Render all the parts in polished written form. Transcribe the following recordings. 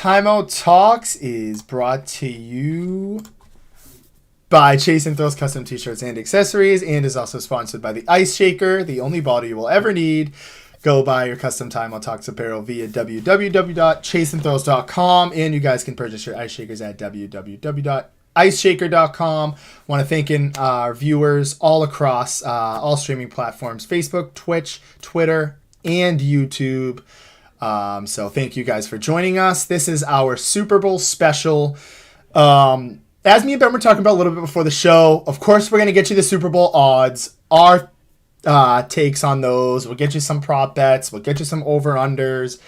Timeout Talks is brought to you by Chase and Throws Custom T-shirts and accessories, and is also sponsored by the Ice Shaker, the only bottle you will ever need. Go buy your custom Timeout Talks apparel via www.chaseandthrows.com, and you guys can purchase your Ice Shakers at www.iceshaker.com. Want to thank our viewers all across all streaming platforms: Facebook, Twitch, Twitter, and YouTube. So thank you guys for joining us. This is our Super Bowl special. As me and Ben were talking about a little bit before the show, of course we're going to get you the Super Bowl odds, our takes on those. We'll get you some prop bets. We'll get you some over-unders.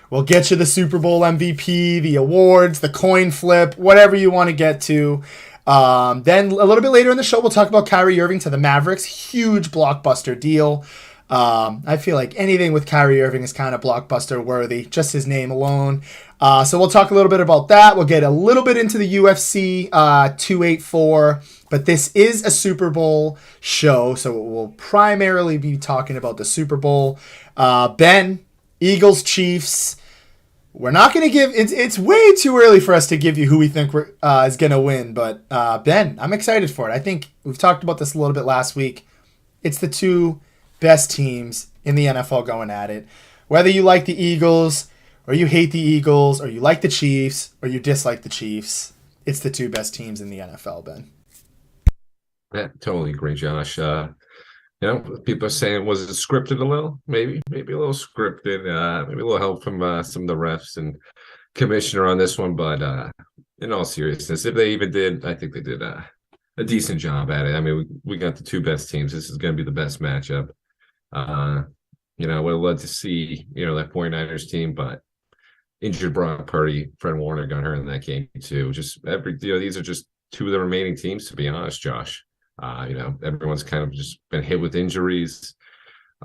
We'll get you the Super Bowl MVP, the awards, the coin flip, whatever you want to get to. Then a little bit later in the show, we'll talk about Kyrie Irving to the Mavericks. Huge blockbuster deal. I feel like anything with Kyrie Irving is kind of blockbuster worthy, just his name alone. So we'll talk a little bit about that. We'll get a little bit into the UFC 284, but this is a Super Bowl show, so we'll primarily be talking about the Super Bowl. Ben, Eagles, Chiefs. We're not going to give it's way too early for us to give you who we think is going to win, but Ben, I'm excited for it. I think we've talked about this a little bit last week. It's the two best teams in the NFL going at it. Whether you like the Eagles or you hate the Eagles or you like the Chiefs or you dislike the Chiefs, it's the two best teams in the NFL, Ben. Yeah, totally agree, Josh. People are saying, was it scripted a little? Maybe a little scripted. Maybe a little help from some of the refs and commissioner on this one. But in all seriousness, if they even did, I think they did a decent job at it. I mean, we got the two best teams. This is going to be the best matchup. Would have loved to see, that 49ers team, but injured Brock Purdy, Fred Warner got hurt in that game too. Just these are just two of the remaining teams, to be honest, Josh. Everyone's kind of just been hit with injuries.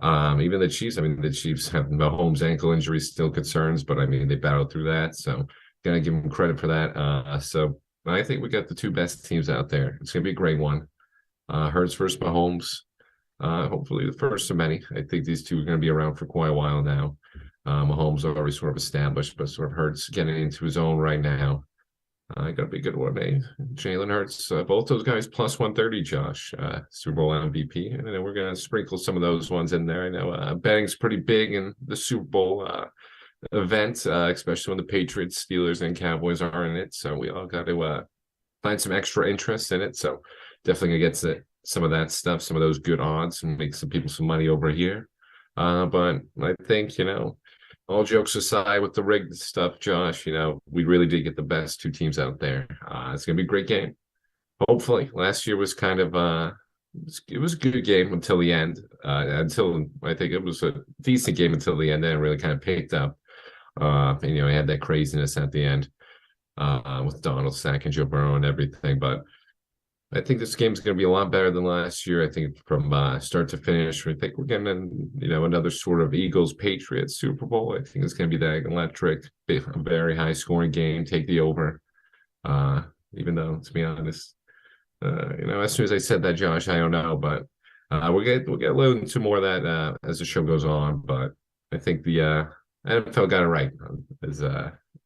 Even the Chiefs. I mean, the Chiefs have Mahomes' ankle injury still concerns, but I mean, they battled through that. So gotta give them credit for that. So I think we got the two best teams out there. It's gonna be a great one. Hurts versus Mahomes. Hopefully the first of many. I think these two are going to be around for quite a while now. Mahomes already sort of established, but sort of Hurts getting into his own right now. Going to be a good one, eh? Jalen Hurts, both those guys plus 130, Josh. Super Bowl MVP. And then we're going to sprinkle some of those ones in there. I know betting's pretty big in the Super Bowl event, especially when the Patriots, Steelers, and Cowboys are in it. So we all got to find some extra interest in it. So definitely going to get some of that stuff, some of those good odds, and make some people some money over here. But I think, all jokes aside with the rigged stuff, Josh, we really did get the best two teams out there. It's going to be a great game. Hopefully. Last year was kind of it was a good game until the end. Until I think it was a decent game until the end, then it really kind of picked up. And, it had that craziness at the end with Donald sacking Joe Burrow and everything. But I think this game is going to be a lot better than last year. I think from start to finish, I think we're getting, another sort of Eagles-Patriots Super Bowl. I think it's going to be that electric, very high-scoring game. Take the over. Even though, to be honest, as soon as I said that, Josh, I don't know, but we'll get a little into more of that as the show goes on. But I think the NFL got it right,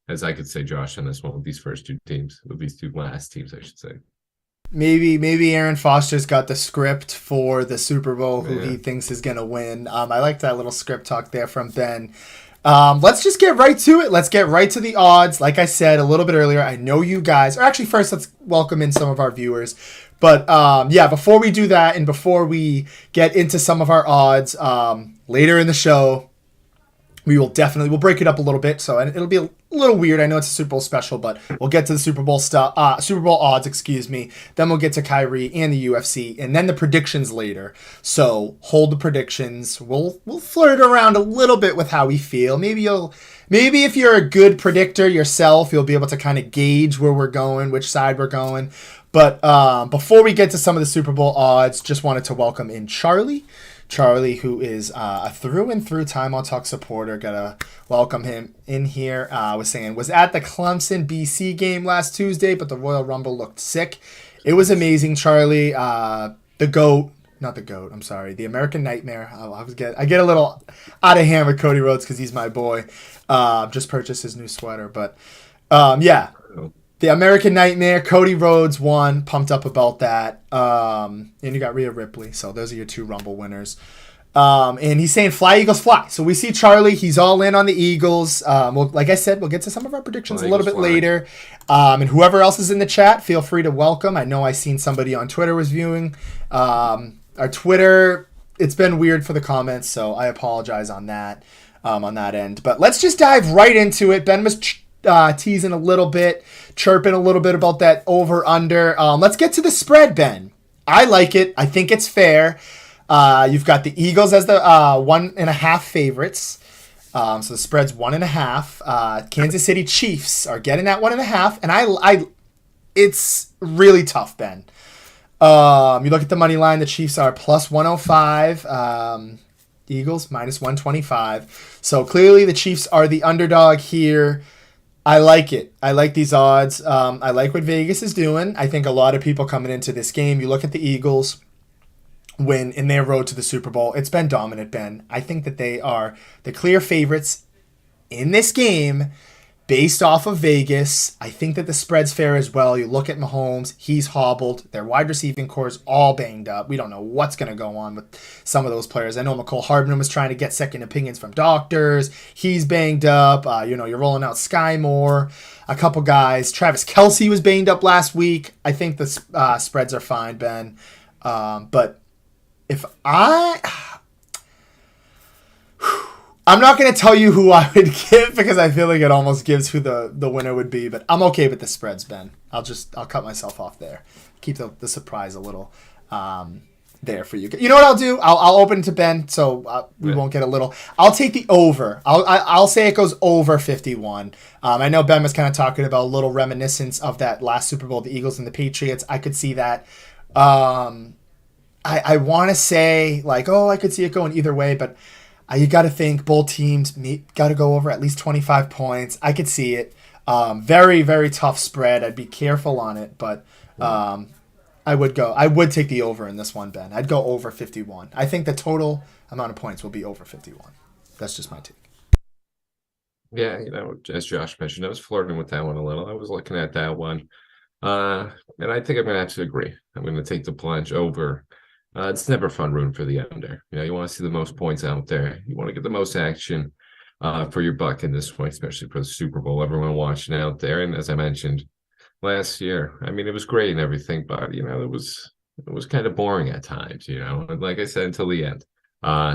as I could say, Josh, on this one with these first two teams, with these two last teams, I should say. Maybe Aaron Foster's got the script for the Super Bowl, who he thinks is going to win. I like that little script talk there from Ben. Let's just get right to it. Let's get right to the odds. Like I said a little bit earlier, I know you guys, or actually first let's welcome in some of our viewers. But yeah, before we do that and before we get into some of our odds later in the show, we'll break it up a little bit. So it'll be a little weird. I know it's a Super Bowl special, but we'll get to the Super Bowl stuff, Super Bowl odds, excuse me. Then we'll get to Kyrie and the UFC, and then the predictions later. So hold the predictions. We'll flirt around a little bit with how we feel. Maybe if you're a good predictor yourself, you'll be able to kind of gauge where we're going, which side we're going. But before we get to some of the Super Bowl odds, just wanted to welcome in Charlie. Charlie, who is a through and through Time on Talk supporter. Gotta welcome him in here. Was at the Clemson BC game last Tuesday, but the Royal Rumble looked sick. It was amazing, Charlie. The GOAT, not the GOAT, I'm sorry. The American Nightmare. I get a little out of hand with Cody Rhodes because he's my boy. Just purchased his new sweater. But yeah. The American Nightmare, Cody Rhodes won. Pumped up about that. And you got Rhea Ripley. So those are your two Rumble winners. And he's saying fly, Eagles, fly. So we see Charlie. He's all in on the Eagles. Like I said, we'll get to some of our predictions a little bit later. And whoever else is in the chat, feel free to welcome. I know I seen somebody on Twitter was viewing. Our Twitter, it's been weird for the comments, so I apologize on that end. But let's just dive right into it. Ben was teasing a little bit, chirping a little bit about that over-under. Let's get to the spread, Ben. I like it. I think it's fair. You've got the Eagles as the 1.5 favorites. So the spread's 1.5. Kansas City Chiefs are getting that 1.5, and it's really tough, Ben. You look at the money line, the Chiefs are plus 105. Eagles minus 125. So clearly the Chiefs are the underdog here. I like it. I like these odds. I like what Vegas is doing. I think a lot of people coming into this game, you look at the Eagles win in their road to the Super Bowl. It's been dominant, Ben. I think that they are the clear favorites in this game based off of Vegas. I think that the spread's fair as well. You look at Mahomes, he's hobbled. Their wide receiving core is all banged up. We don't know what's going to go on with some of those players. I know McCole Hardman was trying to get second opinions from doctors. He's banged up. You're rolling out Sky Moore, a couple guys. Travis Kelce was banged up last week. I think the spreads are fine, Ben. But if I'm not going to tell you who I would give because I feel like it almost gives who the winner would be, but I'm okay with the spreads, Ben. I'll cut myself off there. Keep the surprise a little there for you. You know what I'll do? I'll open to Ben, so we won't get a little. I'll take the over. I'll say it goes over 51. I know Ben was kind of talking about a little reminiscence of that last Super Bowl, the Eagles and the Patriots. I could see that. I want to say I could see it going either way, but you got to think both teams got to go over at least 25 points. I could see it. Very, very tough spread. I'd be careful on it, but I would take the over in this one, Ben. I'd go over 51. I think the total amount of points will be over 51. That's just my take. Yeah, as Josh mentioned, I was flirting with that one a little. I was looking at that one. And I think I'm going to have to agree. I'm going to take the plunge over. It's never fun rooting for the under. You want to see the most points out there. You want to get the most action for your buck in this point, especially for the Super Bowl. Everyone watching out there. And as I mentioned last year, it was great and everything, but it was kind of boring at times. And like I said, until the end.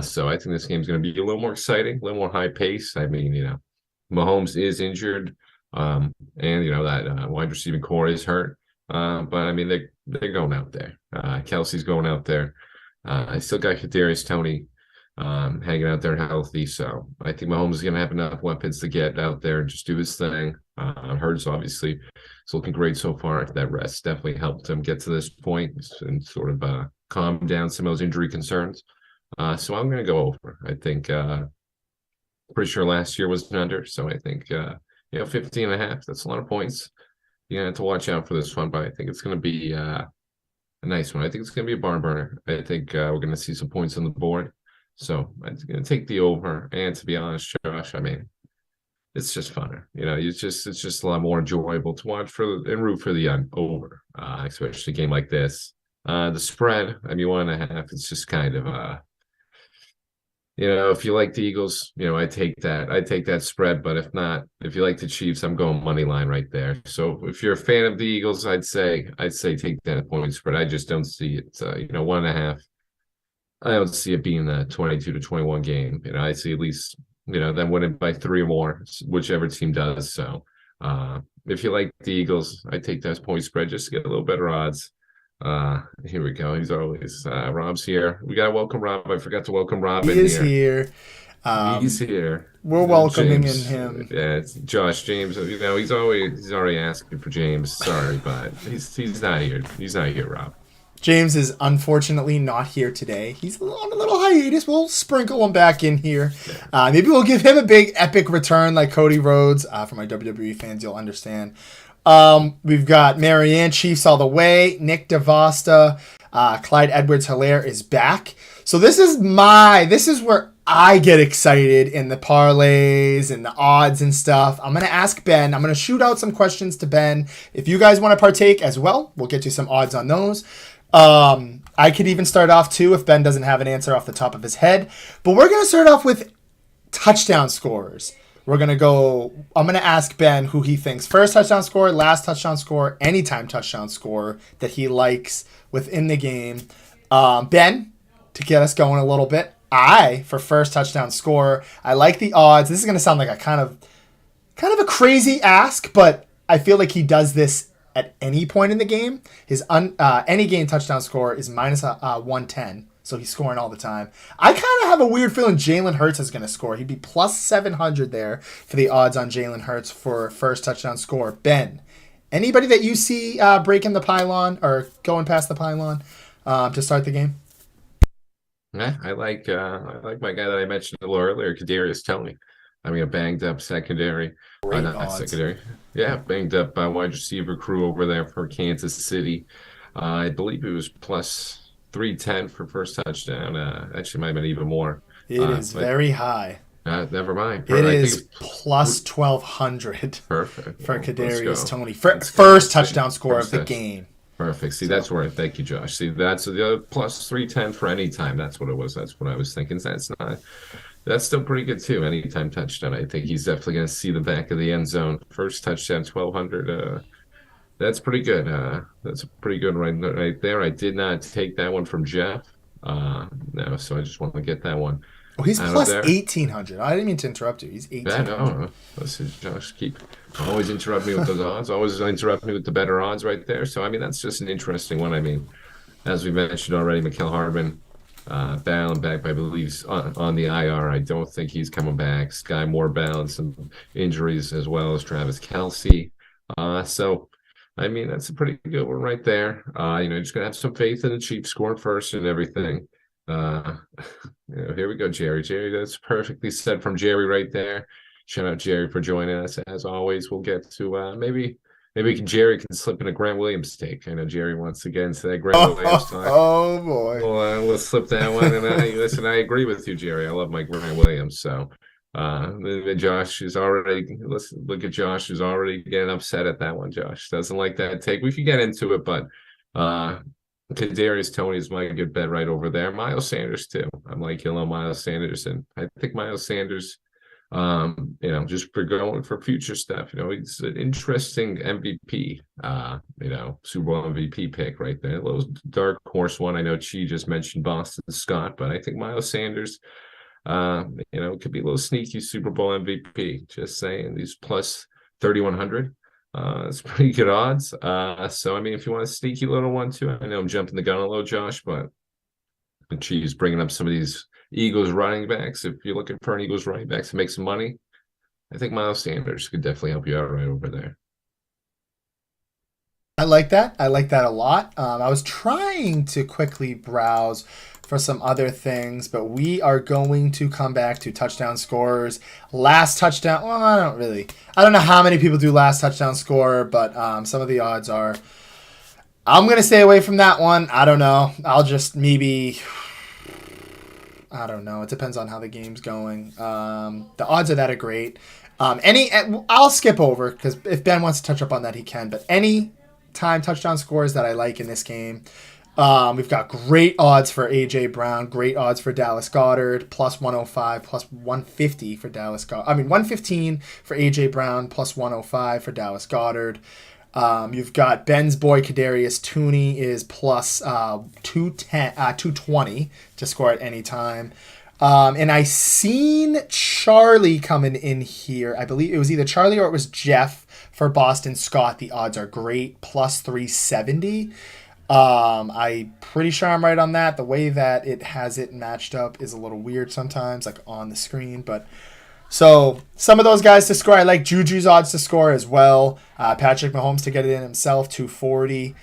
So I think this game's going to be a little more exciting, a little more high pace. Mahomes is injured, and that wide receiving core is hurt. But they're going out there. Kelsey's going out there. I still got Kadarius Toney hanging out there healthy. So I think Mahomes is going to have enough weapons to get out there and just do his thing. Hurts obviously is looking great so far. That rest definitely helped him get to this point and sort of calm down some of those injury concerns. So I'm going to go over. I think pretty sure last year was an under. So I think 15.5. That's a lot of points. You have to watch out for this one, but I think it's going to be a nice one. I think it's going to be a barn burner. I think we're going to see some points on the board. So I'm going to take the over. And to be honest, Josh, it's just funner. It's just a lot more enjoyable to watch and root for the over, especially a game like this. The spread, 1.5. It's just kind of if you like the Eagles, I take that. I take that spread. But if not, if you like the Chiefs, I'm going money line right there. So if you're a fan of the Eagles, I'd say take that point spread. I just don't see it. 1.5. I don't see it being a 22-21 game. I see at least them winning by 3 or more, whichever team does. So if you like the Eagles, I take that point spread just to get a little better odds. Here we go. He's always Rob's here. We gotta welcome Rob. I forgot to welcome Rob He in is here. here. He's here. We're welcoming in James. him. Yeah, it's Josh James. He's already asking for James. Sorry, but he's not here. He's not here, Rob. James is unfortunately not here today. He's on a little hiatus. We'll sprinkle him back in here. Maybe we'll give him a big epic return like Cody Rhodes. For my WWE fans, you'll understand. We've got Marianne, Chiefs all the way. Nick DeVosta, Clyde Edwards-Helaire is back. So this is where I get excited in the parlays and the odds and stuff. I'm going to ask Ben. I'm going to shoot out some questions to Ben. If you guys want to partake as well, we'll get you some odds on those. I could even start off too if Ben doesn't have an answer off the top of his head. But we're going to start off with touchdown scorers. I'm going to ask Ben who he thinks first touchdown score, last touchdown score, anytime touchdown score that he likes within the game. Ben, to get us going a little bit, for first touchdown score, I like the odds. This is going to sound like a kind of a crazy ask, but I feel like he does this at any point in the game. His any game touchdown score is minus 110. So he's scoring all the time. I kind of have a weird feeling Jalen Hurts is going to score. He'd be plus 700 there for the odds on Jalen Hurts for first touchdown score. Ben, anybody that you see breaking the pylon or going past the pylon to start the game? Yeah, I like my guy that I mentioned a little earlier, Kadarius Toney. I mean, a banged up secondary. Great Not odds. secondary. Yeah, banged up wide receiver crew over there for Kansas City. I believe it was plus 310 for first touchdown. Actually, might have been even more. It is very high. Never mind. It is plus 1,200. Perfect for Kadarius Toney. Let's First go. touchdown score of the game. Perfect. See, that's where. Thank you, Josh. See, that's the other plus 310 for any time. That's what it was. That's what I was thinking. That's still pretty good too. Anytime touchdown. I think he's definitely going to see the back of the end zone. First touchdown, 1,200. That's pretty good. That's pretty good right there. I did not take that one from Jeff. No, so I just want to get that one. Oh, he's plus 1,800. I didn't mean to interrupt you. He's 1,800. No. Listen, Josh, always interrupt me with those odds. Always interrupt me with the better odds right there. So, I mean, that's just an interesting one. I mean, as we mentioned already, Mikael Hardman, battling back, I believe, on the IR. I don't think he's coming back. Sky Moore battling some injuries as well as Travis Kelce. So, I mean, that's a pretty good one right there. Just going to have some faith in the Chiefs scoring first and everything. Here we go, Jerry. Jerry, that's perfectly said from Jerry right there. Shout out Jerry for joining us. As always, we'll get to maybe Jerry can slip in a Grant Williams take. I know Jerry wants to get into that Grant Williams talk. Oh boy. Well, let's slip that one. And I agree with you, Jerry. I love my Grant Williams. So Josh is already look at Josh who's already getting upset at that one. Josh doesn't like that take. We can get into it, but Kadarius Toney is my good bet right over there. Miles Sanders too. I'm like Miles Sanders, and I think Miles Sanders, just for going for future stuff. He's an interesting MVP. Super Bowl MVP pick right there. A little dark horse one. I know Chi just mentioned Boston Scott, but I think Miles Sanders, could be a little sneaky Super Bowl MVP. Just saying, these plus 3,100. It's pretty good odds. So I mean, if you want a sneaky little one too, I know I'm jumping the gun a little, Josh, but Chiefs bringing up some of these Eagles running backs. If you're looking for an Eagles running back to make some money, I think Miles Sanders could definitely help you out right over there. I like that. I like that a lot. I was trying to quickly browse for some other things, but we are going to come back to touchdown scorers. Last touchdown. Well, I don't know how many people do last touchdown scorer, but some of the odds are. I'm going to stay away from that one. I don't know. I'll just maybe. I don't know. It depends on how the game's going. The odds of that are great. I'll skip over because if Ben wants to touch up on that, he can. But any time touchdown scores that I like in this game. We've got great odds for A.J. Brown, great odds for Dallas Goedert, plus 105, plus 150 for Dallas Goedert. 115 for A.J. Brown, plus 105 for Dallas Goedert. You've got Ben's boy, Kadarius Toney, is plus 220 to score at any time. And I seen Charlie coming in here. I believe it was either Charlie or it was Jeff for Boston Scott. The odds are great, plus 370. I'm pretty sure I'm right on that. The way that it has it matched up is a little weird sometimes, like on the screen. But so some of those guys to score. I like Juju's odds to score as well. Patrick Mahomes to get it in himself, 240.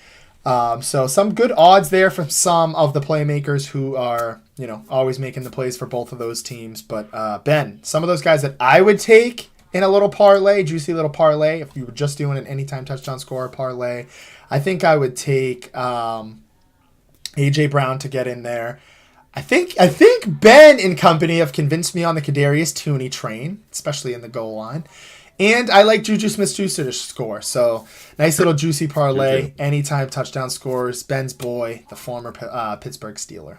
So some good odds there from some of the playmakers who are, always making the plays for both of those teams. But Ben, some of those guys that I would take in a little parlay, juicy little parlay, if you were just doing an anytime touchdown scorer parlay, I think I would take A.J. Brown to get in there. I think Ben and company have convinced me on the Kadarius Toney train, especially in the goal line. And I like Juju Smith-Schuster to score. So nice little juicy parlay. Juju. Anytime touchdown scores. Ben's boy, the former Pittsburgh Steeler.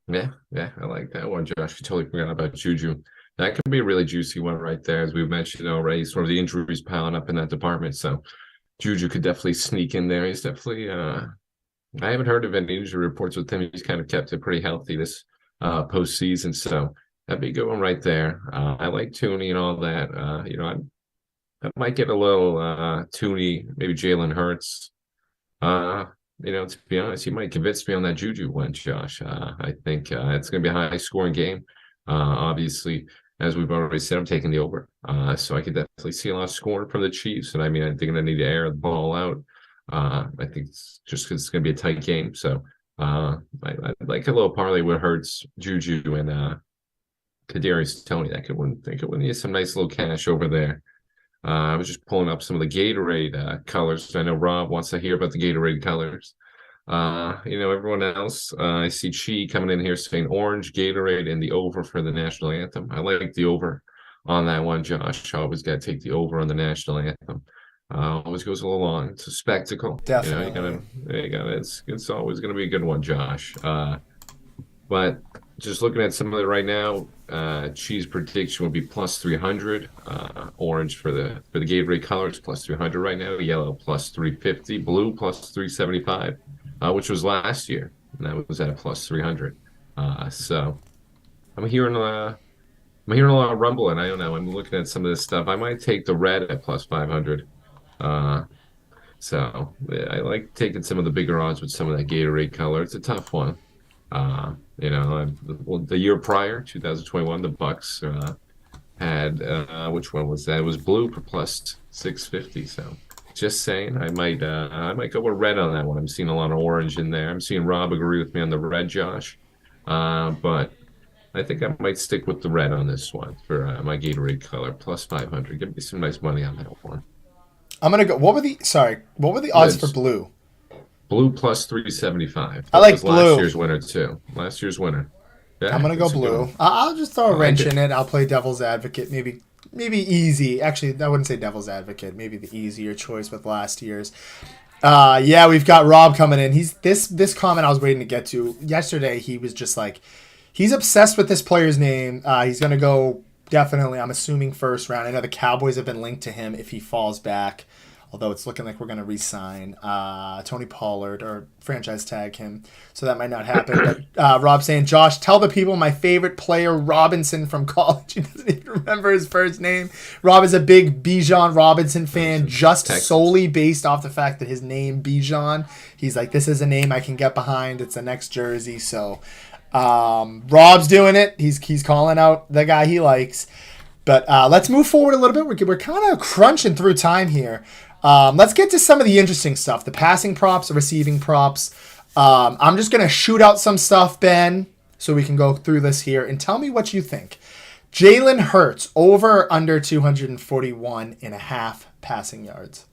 Yeah, I like that one, Josh. I totally forgot about Juju. That could be a really juicy one right there, as we've mentioned already. Sort of the injuries piling up in that department. So Juju could definitely sneak in there. He's definitely I haven't heard of any injury reports with him. He's kind of kept it pretty healthy this postseason. So that'd be a good one right there. I like Toney and all that. I might get a little Toney, maybe Jalen Hurts. To be honest, you might convince me on that Juju one, Josh. I think it's going to be a high-scoring game. Obviously, as we've already said, I'm taking the over. So I could definitely see a lot of scoring from the Chiefs. And I think they're going to need to air the ball out. I think it's just because it's going to be a tight game. So I'd like a little parlay with Hurts, Juju, and Kadarius Toney. That could win you some nice little cash over there. I was just pulling up some of the Gatorade colors. I know Rob wants to hear about the Gatorade colors. Everyone else, I see Chi coming in here saying orange Gatorade and the over for the national anthem. I like the over on that one, Josh. I always got to take the over on the national anthem. Always goes a little long. It's a spectacle. Definitely. It's always going to be a good one, Josh. But just looking at some of it right now, Chi's prediction would be plus 300. Orange for the Gatorade colors plus 300 right now. Yellow plus 350. Blue plus 375, which was last year, and that was at a plus 300. So I'm hearing a lot of rumbling. I don't know. I'm looking at some of this stuff. I might take the red at plus 500. So I like taking some of the bigger odds with some of that Gatorade color. It's a tough one. The year prior, 2021, the Bucks had which one was that? It was blue for plus 650. So just saying, I might go with red on that one. I'm seeing a lot of orange in there. I'm seeing Rob agree with me on the red, Josh. But I think I might stick with the red on this one for my Gatorade color plus 500. Give me some nice money on that one. I'm gonna go. What were the odds for blue? Blue plus 375. I like blue. Last year's winner too. Last year's winner. Yeah, I'm gonna go blue. I'll just throw a wrench in it. I'll play devil's advocate. Maybe easy. Actually, I wouldn't say devil's advocate. Maybe the easier choice with last year's. Yeah, we've got Rob coming in. He's this comment I was waiting to get to. Yesterday, he was just like, he's obsessed with this player's name. He's gonna go definitely, I'm assuming, first round. I know the Cowboys have been linked to him if he falls back. Although it's looking like we're going to re-sign Tony Pollard or franchise tag him. So that might not happen. But Rob saying, Josh, tell the people my favorite player, Robinson from college. He doesn't even remember his first name. Rob is a big Bijan Robinson fan, just Texas, solely based off the fact that his name, Bijan, he's like, this is a name I can get behind. It's the next jersey. So Rob's doing it. He's calling out the guy he likes. But let's move forward a little bit. We're kind of crunching through time here. Let's get to some of the interesting stuff. The passing props, the receiving props. I'm just going to shoot out some stuff, Ben, so we can go through this here. And tell me what you think. Jalen Hurts, over or under 241.5 passing yards.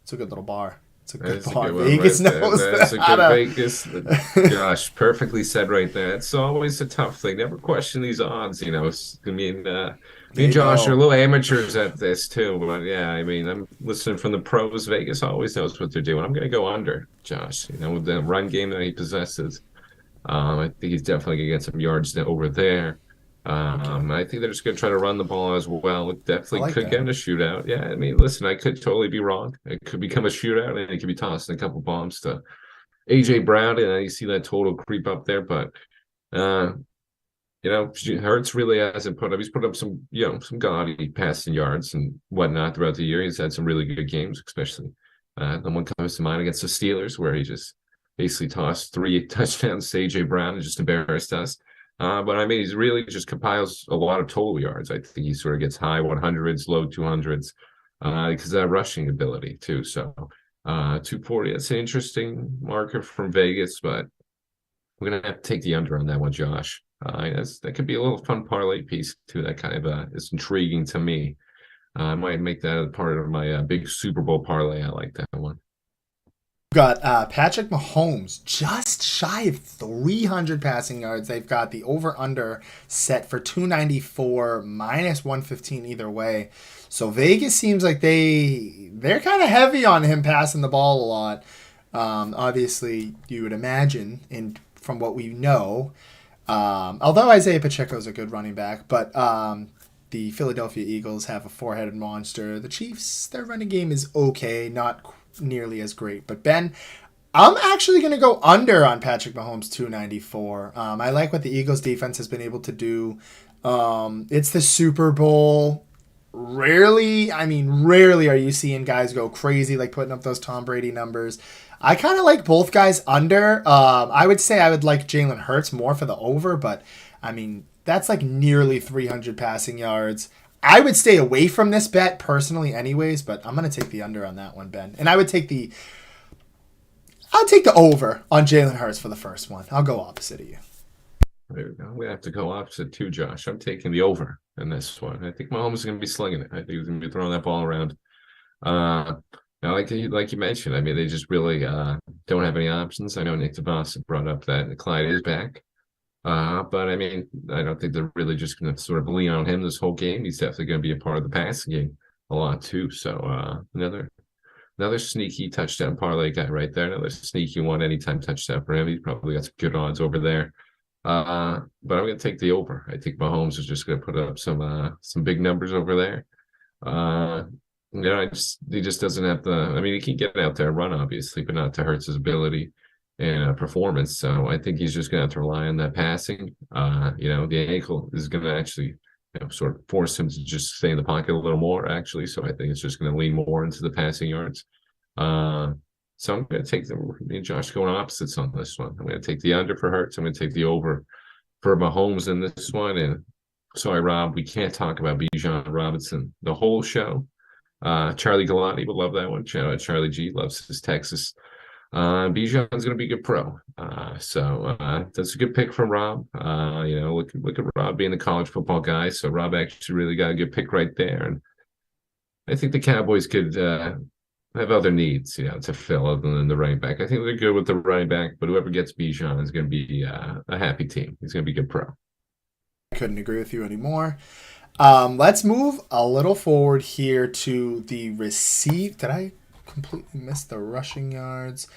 It's a good little bar. It's a good That's a ball. good one Vegas right there. knows That's a how good to. Vegas. Gosh, perfectly said right there. It's always a tough thing. Never question these odds, you know. I mean, me and They Josh are a know. little amateurs at this too. But yeah, I mean, I'm listening from the pros. Vegas always knows what they're doing. I'm going to go under, Josh. You know, with the run game that he possesses. I think he's definitely going to get some yards over there. Okay. I think they're just going to try to run the ball as well. It I definitely like could that. get in a shootout. Yeah, I mean, listen, I could totally be wrong. It could become a shootout, and it could be tossing a couple bombs to AJ Brown, and you see that total creep up there. But uh, Hurts really hasn't put up. He's put up some, some gaudy passing yards and whatnot throughout the year. He's had some really good games, especially the one comes to mind against the Steelers, where he just basically tossed 3 touchdowns to AJ Brown and just embarrassed us. But I mean, he's really just compiles a lot of total yards. I think he sort of gets high 100s, low 200s, because of that rushing ability too. So 240, that's an interesting marker from Vegas, but we're gonna have to take the under on that one, Josh. That could be a little fun parlay piece too. That kind of is intriguing to me. I might make that a part of my big Super Bowl parlay. I like that one. Got Patrick Mahomes just shy of 300 passing yards. They've got the over under set for 294 minus 115 either way. So Vegas seems like they're kind of heavy on him passing the ball a lot. Obviously, you would imagine, and from what we know, although Isaiah Pacheco is a good running back, but the Philadelphia Eagles have a four-headed monster. The Chiefs, their running game is okay, not nearly as great. But Ben, I'm actually going to go under on Patrick Mahomes 294. I like what the Eagles defense has been able to do. It's the Super Bowl. Rarely are you seeing guys go crazy like putting up those Tom Brady numbers. I kind of like both guys under. I would say I would like Jalen Hurts more for the over, but I mean, that's like nearly 300 passing yards. I would stay away from this bet personally anyways, but I'm going to take the under on that one, Ben. And I'll take the over on Jalen Hurts for the first one. I'll go opposite of you. There we go. We have to go opposite too, Josh. I'm taking the over in this one. I think Mahomes is going to be slinging it. I think he's going to be throwing that ball around. Now, like you mentioned, I mean, they just really don't have any options. I know Nick DeVos brought up that Clyde is back. But I mean, I don't think they're really just going to sort of lean on him this whole game. He's definitely going to be a part of the passing game a lot too. So another sneaky touchdown parlay guy right there. Another sneaky one anytime touchdown for him. He's probably got some good odds over there. But I'm going to take the over. I think Mahomes is just going to put up some big numbers over there. He just doesn't have the. I mean, he can get out there and run obviously, but not to hurt his ability and performance. So I think he's just going to have to rely on that passing. The ankle is going to actually sort of force him to just stay in the pocket a little more, actually. So I think it's just going to lean more into the passing yards. So I'm going to take me and Josh going opposites on this one. I'm going to take the under for Hurts. I'm going to take the over for Mahomes in this one. And sorry, Rob, we can't talk about Bijan Robinson the whole show. Charlie Galati would love that one. Charlie G loves his Texas. Bijan's going to be a good pro. So that's a good pick from Rob. Look at Rob being the college football guy. So Rob actually really got a good pick right there. And I think the Cowboys could have other needs, to fill other than the running back. I think they're good with the running back, but whoever gets Bijan is going to be a happy team. He's going to be a good pro. I couldn't agree with you anymore. Let's move a little forward here to the receipt. Did I completely miss the rushing yards?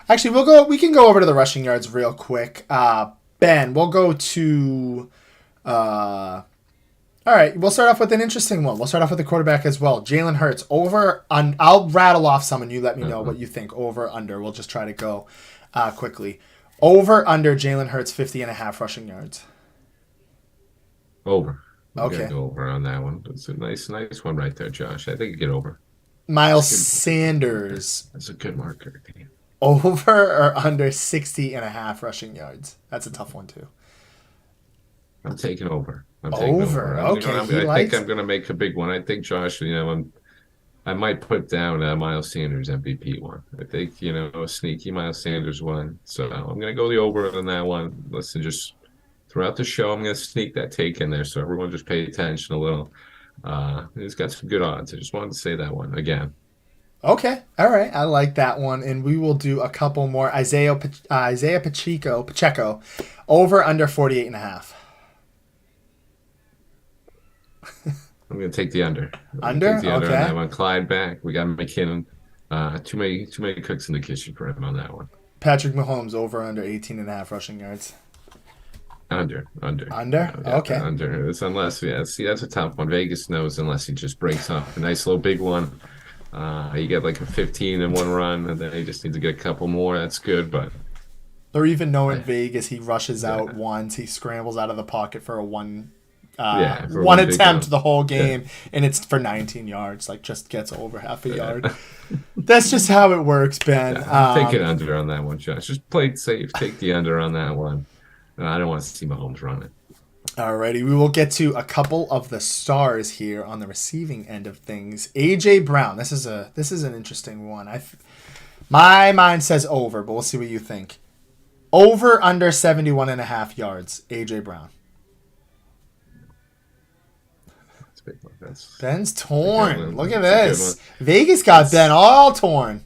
Actually, we can go over to the rushing yards real quick. Ben, we'll go to all right, we'll start off with an interesting one. We'll start off with the quarterback as well. Jalen Hurts, over on. I'll rattle off some and you let me know what you think. Over, under. We'll just try to go quickly. Over, under Jalen Hurts, 50.5 rushing yards. Over. Okay. Go over on that one. It's a nice one right there, Josh. I think you get over. Miles Sanders. That's a good marker. Damn. Over or under 60.5 rushing yards? That's a tough one too. I'm taking over. Over. Okay. I think I'm going to make a big one. I think Josh, I might put down Miles Sanders MVP one. I think, a sneaky Miles Sanders one. So I'm going to go the over on that one. Listen, just throughout the show, I'm going to sneak that take in there. So everyone just pay attention a little. He's got some good odds. I just wanted to say that one again. Okay, all right, I like that one, and we will do a couple more. Isaiah Pacheco, over under 48 and a half. I'm going to take the under. I'm going to take Under, the under on that okay. one. Clyde back. We got McKinnon. Too many cooks in the kitchen for him on that one. Patrick Mahomes, over under 18 and a half rushing yards. Under. Under, okay. Under. It's unless, yeah, see, that's a tough one. Vegas knows unless he just breaks up a nice little big one. You get like a 15 in one run, and then he just needs to get a couple more. That's good, but Or even though in I, Vegas he rushes out yeah, once, he scrambles out of the pocket for a yeah, for one one big attempt one. the whole Yeah, game, and it's for 19 yards, like just gets over half a yard. yeah. That's just how it works, Ben. Yeah, I'm taking under on that one, Josh. Just play it safe. Take the under on that one. I don't want to see Mahomes run it. Alrighty, we will get to a couple of the stars here on the receiving end of things. AJ Brown. This is an interesting one. My mind says over, but we'll see what you think. Over under 71 and a half yards. AJ Brown. That's a big one. Ben's That's a good torn. one. Look at That's a good one. this. Vegas got Ben That's all torn.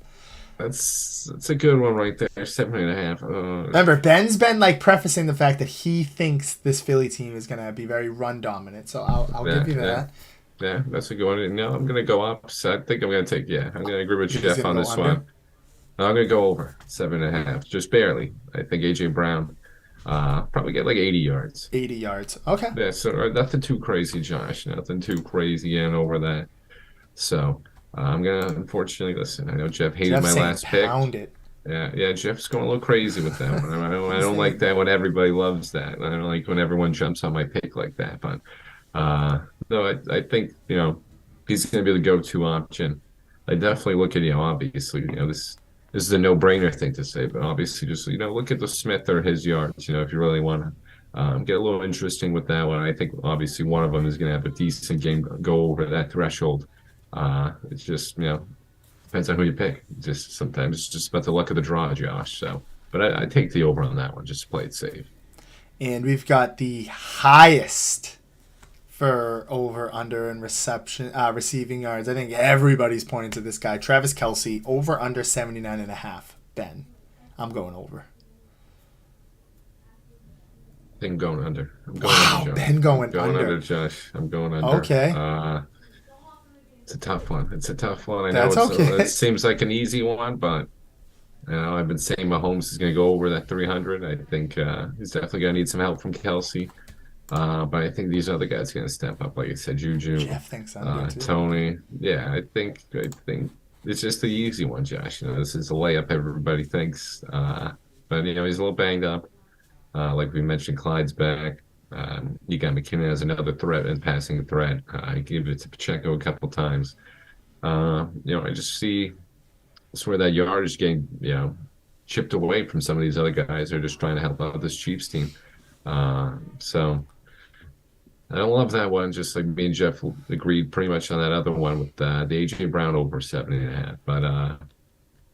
that's a good one right there. 7.5. Remember, Ben's been like prefacing the fact that he thinks this Philly team is gonna be very run dominant. So I'll Yeah, give you yeah, that. yeah. That's a good one. No, I'm gonna go up. So I think I'm gonna take. Yeah, I'm gonna agree with He's Jeff gonna on go this under one. I'm gonna go over 7.5, just barely. I think AJ Brown, probably get like 80 yards. 80 yards. Okay. Yeah, so nothing too crazy, Josh. Nothing too crazy and over that. So I'm gonna unfortunately listen. I know Jeff hated Jeff my saying last pick. pound it. Yeah, yeah. Jeff's going a little crazy with that one. I He's don't like saying that when everybody loves that. I don't like when everyone jumps on my pick like that. But no, I think he's going to be the go-to option. I definitely look at obviously this is a no-brainer thing to say, but obviously just look at the Smith or his yards. If you really want to get a little interesting with that one. I think obviously one of them is going to have a decent game go over that threshold. It's just depends on who you pick. Just sometimes it's just about the luck of the draw, Josh. So, but I take the over on that one. Just to play it safe. And we've got the highest for over under and receiving yards. I think everybody's pointing to this guy, Travis Kelce, over under 79 and a half. Ben, I'm going over. I think I'm going under. I'm going Wow, under, Josh. Ben I'm going going under. under, Josh. I'm going under. Okay, It's a tough one. It's a tough one. I know that's it okay. seems like an easy one, but I've been saying Mahomes is going to go over that 300. I think he's definitely going to need some help from Kelsey. But I think these other guys are going to step up, like I said, Juju, Jeff thinks under too. Tony. Yeah, I think it's just the easy one, Josh. This is a layup. Everybody thinks, but he's a little banged up. Like we mentioned, Clyde's back. You got McKinnon as another threat and passing threat. I gave it to Pacheco a couple times. I just see where that yardage getting, chipped away from some of these other guys who are just trying to help out this Chiefs team. So I don't love that one. Just like me and Jeff agreed pretty much on that other one with the AJ Brown over 7.5. But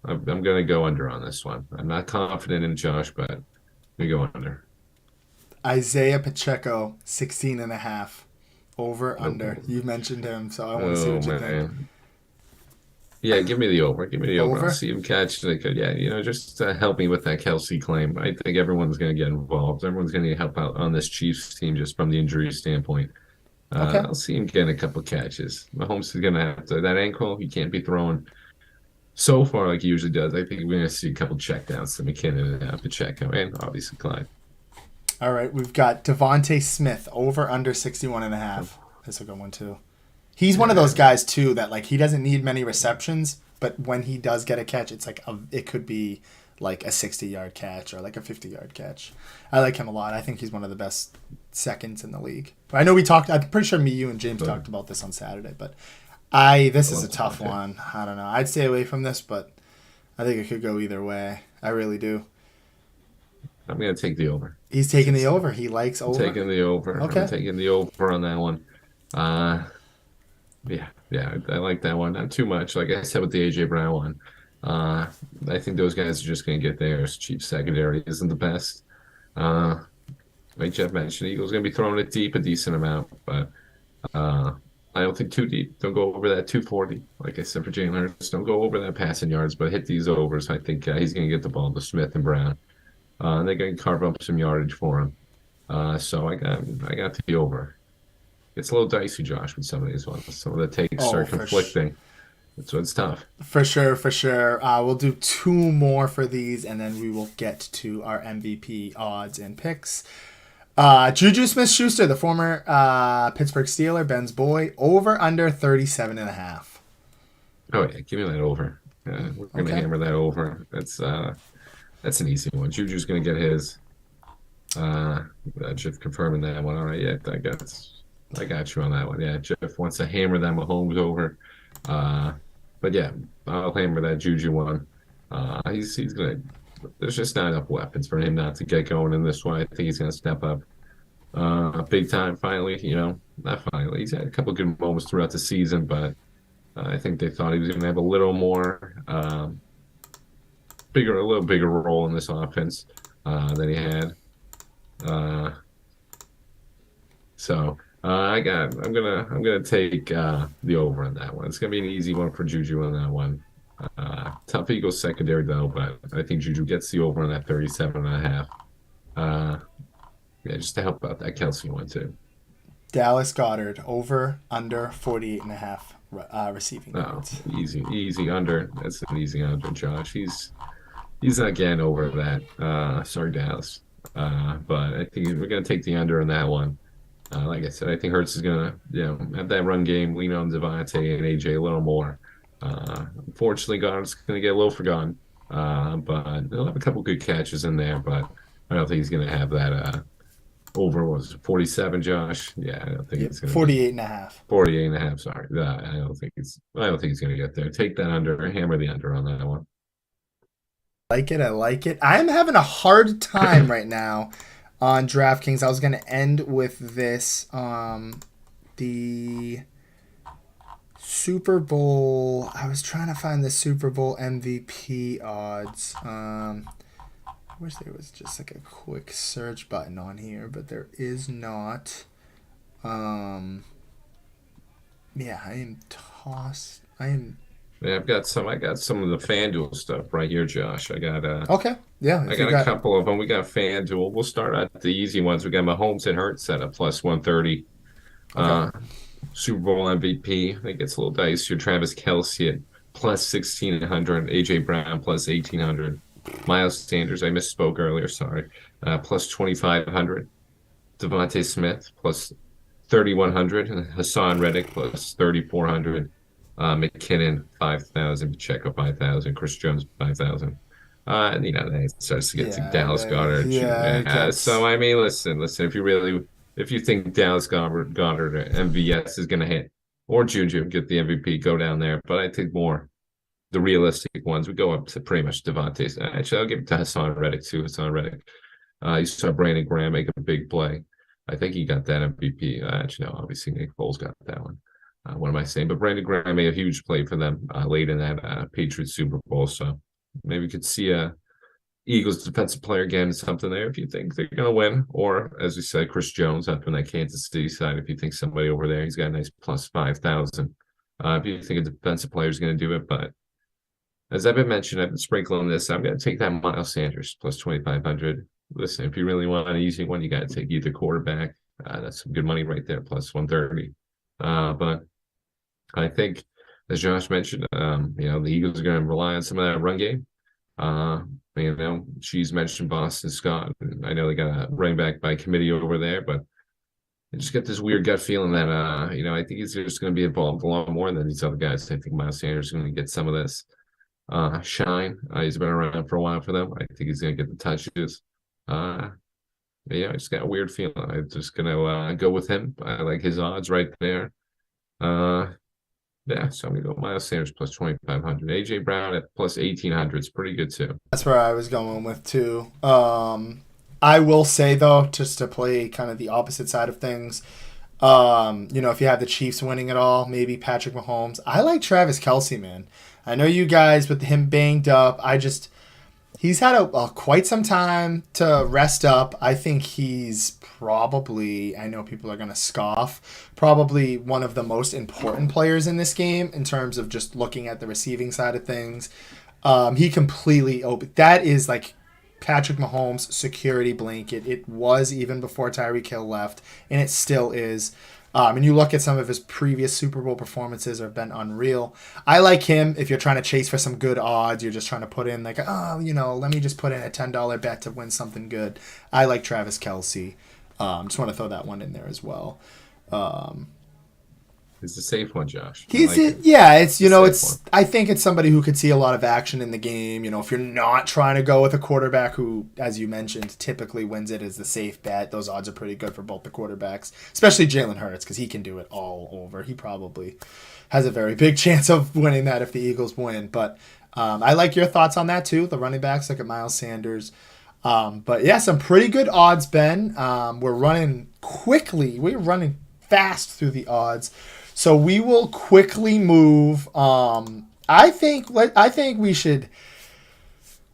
I'm going to go under on this one. I'm not confident in Josh, but we go under. Isaiah Pacheco, 16 and a half. Over, under. Oh, You mentioned him, so I want to see oh what you think. man. Yeah, give me the over. Give me the over. I'll Over? see him catch. Like, yeah, just help me with that Kelsey claim. I think everyone's going to get involved. Everyone's going to help out on this Chiefs team just from the injury standpoint. Okay. I'll see him getting a couple catches. Mahomes is going to have to, that ankle, he can't be throwing so far like he usually does. I think we're going to see a couple checkdowns to McKinnon and Pacheco, and obviously Clyde. All right, we've got Devontae Smith, over under 61 and a half. That's a good one, too. He's one of those Yeah, guys, too, that, like, he doesn't need many receptions, but when he does get a catch, it's like it could be like a 60-yard catch or like a 50-yard catch. I like him a lot. I think he's one of the best seconds in the league. But I know I'm pretty sure you and James talked about this on Saturday, but this is a tough one. I don't know. I'd stay away from this, but I think it could go either way. I really do. I'm going to take the over. He's taking the over. He likes over. Taking the over. Okay. I'm taking the over on that one. Yeah, I like that one. Not too much. Like I said with the AJ Brown one, I think those guys are just going to get theirs. Chief secondary isn't the best. Uh, like Jeff mentioned, Eagles going to be throwing it deep a decent amount, but I don't think too deep. Don't go over that 240. Like I said for Jalen Hurts, don't go over that passing yards, but hit these overs. I think he's going to get the ball to Smith and Brown. And they're going to carve up some yardage for him. So I got the over. It's a little dicey, Josh, with some of these ones. Some of the takes are conflicting. That's what's tough. For sure, for sure. We'll do two more for these, and then we will get to our MVP odds and picks. Juju Smith-Schuster, the former Pittsburgh Steeler, Ben's boy, over under 37.5. Oh yeah, give me that over. We're gonna hammer that over. That's an easy one. Juju's gonna get his. Jeff confirming that one. All right, yeah, I got you on that one. Yeah, Jeff wants to hammer that Mahomes over. But yeah, I'll hammer that Juju one. He's gonna. There's just not enough weapons for him not to get going in this one. I think he's gonna step up big time. Finally, not finally. He's had a couple good moments throughout the season, but I think they thought he was gonna have a little more a little bigger role in this offense than he had. I'm gonna take the over on that one. It's gonna be an easy one for Juju on that one. Tough Eagles secondary though, but I think Juju gets the over on that 37.5. Yeah, just to help out that Kelsey one too. Dallas Goedert over under 48.5 receiving yards. Easy under. That's an easy under, Josh. He's not getting over that. Sorry, Dallas. But I think we're gonna take the under on that one. Like I said, I think Hurts is gonna, have that run game, lean on Devontae and AJ a little more. Unfortunately, Goddard's gonna get a little forgotten. But he'll have a couple good catches in there, but I don't think he's gonna have that over was 47, Josh. Yeah, I don't think it's gonna 48.5. 48.5, sorry. I don't think he's gonna get there. Take that under, hammer the under on that one. I like it. I'm having a hard time right now on DraftKings. I was going to end with this. The Super Bowl. I was trying to find the Super Bowl MVP odds. I wish there was just like a quick search button on here, but there is not. Yeah, I am tossed. Yeah, I got some of the FanDuel stuff right here, Josh. I got okay. Yeah, I got a couple of them. We got FanDuel. We'll start at the easy ones. We got Mahomes and Hurts at a plus 130. Okay. Super Bowl MVP. I think it's a little dicey. Travis Kelce at plus 1,600. AJ Brown plus 1,800. Miles Sanders, I misspoke earlier, sorry. Plus 2,500. Devontae Smith plus 3,100. And Hassan Reddick plus 3,400. McKinnon 5,000, Pacheco 5,000, Chris Jones 5,000. That starts to get to Dallas Goedert. So I mean, listen. If you think Dallas Goedert MVS is going to hit, or Juju get the MVP, go down there. But I think more the realistic ones. We go up to pretty much Devontae. Actually, I'll give it to Hassan Reddick too. Hassan Reddick. You saw Brandon Graham make a big play. I think he got that MVP. Actually, no, obviously Nick Foles got that one. What am I saying? But Brandon Graham made a huge play for them late in that Patriots Super Bowl. So maybe we could see a Eagles defensive player getting something there if you think they're going to win. Or, as we said, Chris Jones up in that Kansas City side. If you think somebody over there, he's got a nice plus 5,000. If you think a defensive player is going to do it. But as I've been mentioned, I've been sprinkling this. I'm going to take that Miles Sanders plus 2,500. Listen, if you really want an easy one, you got to take either quarterback. That's some good money right there, plus 130. But I think, as Josh mentioned, the Eagles are going to rely on some of that run game. She's mentioned Boston Scott. I know they got a running back by committee over there, but I just get this weird gut feeling that, I think he's just going to be involved a lot more than these other guys. I think Miles Sanders is going to get some of this shine. He's been around for a while for them. I think he's going to get the touches. I just got a weird feeling. I'm just going to go with him. I like his odds right there. So I'm going to go Miles Sanders plus 2,500. AJ Brown at plus 1,800 is pretty good too. That's where I was going with too. I will say though, just to play kind of the opposite side of things, if you have the Chiefs winning it all, maybe Patrick Mahomes. I like Travis Kelce, man. I know you guys with him banged up. He's had quite some time to rest up. I think he's probably, I know people are going to scoff, probably one of the most important players in this game in terms of just looking at the receiving side of things. He completely opened. That is like Patrick Mahomes' security blanket. It was even before Tyreek Hill left, and it still is. And you look at some of his previous Super Bowl performances have been unreal. I like him if you're trying to chase for some good odds. You're just trying to put in like, oh, let me just put in a $10 bet to win something good. I like Travis Kelce. Just want to throw that one in there as well. It's a safe one, Josh. He's like it. Yeah, it's it's. I think it's somebody who could see a lot of action in the game. If you're not trying to go with a quarterback who, as you mentioned, typically wins it as the safe bet, those odds are pretty good for both the quarterbacks, especially Jalen Hurts because he can do it all over. He probably has a very big chance of winning that if the Eagles win. But I like your thoughts on that too. The running backs, like at Miles Sanders. But yeah, some pretty good odds, Ben. We're running quickly. We're running fast through the odds. So we will quickly move. I think we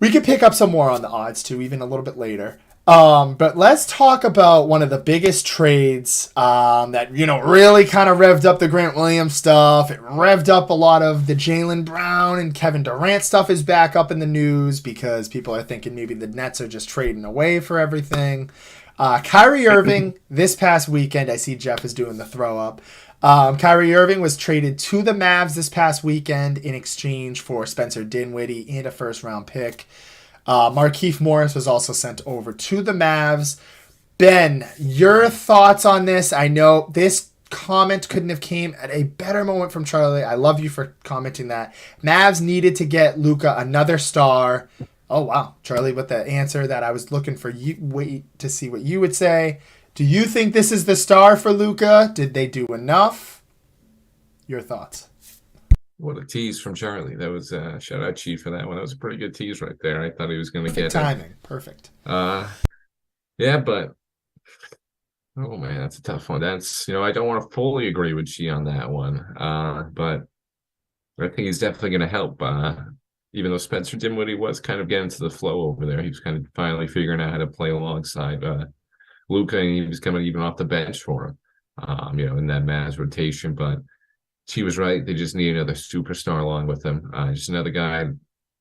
could pick up some more on the odds too, even a little bit later. But let's talk about one of the biggest trades that really kind of revved up the Grant Williams stuff. It revved up a lot of the Jaylen Brown and Kevin Durant stuff is back up in the news because people are thinking maybe the Nets are just trading away for everything. Kyrie Irving this past weekend, I see Jeff is doing the throw up. Kyrie Irving was traded to the Mavs this past weekend in exchange for Spencer Dinwiddie and a first-round pick. Markieff Morris was also sent over to the Mavs. Ben, your thoughts on this? I know this comment couldn't have came at a better moment from Charlie. I love you for commenting that. Mavs needed to get Luka another star. Oh, wow. Charlie with the answer that I was looking for. You wait to see what you would say. Do you think this is the star for Luka? Did they do enough? Your thoughts. What a tease from Charlie. That was shout out Chief for that one. That was a pretty good tease right there. I thought he was going to get timing. It. Perfect. Yeah, but oh man, that's a tough one. That's I don't want to fully agree with Chi on that one. But I think he's definitely going to help. Even though Spencer Dinwiddie was kind of getting to the flow over there, he was kind of finally figuring out how to play alongside Luka, and he was coming even off the bench for him, in that Mavs rotation. But she was right; they just need another superstar along with him, just another guy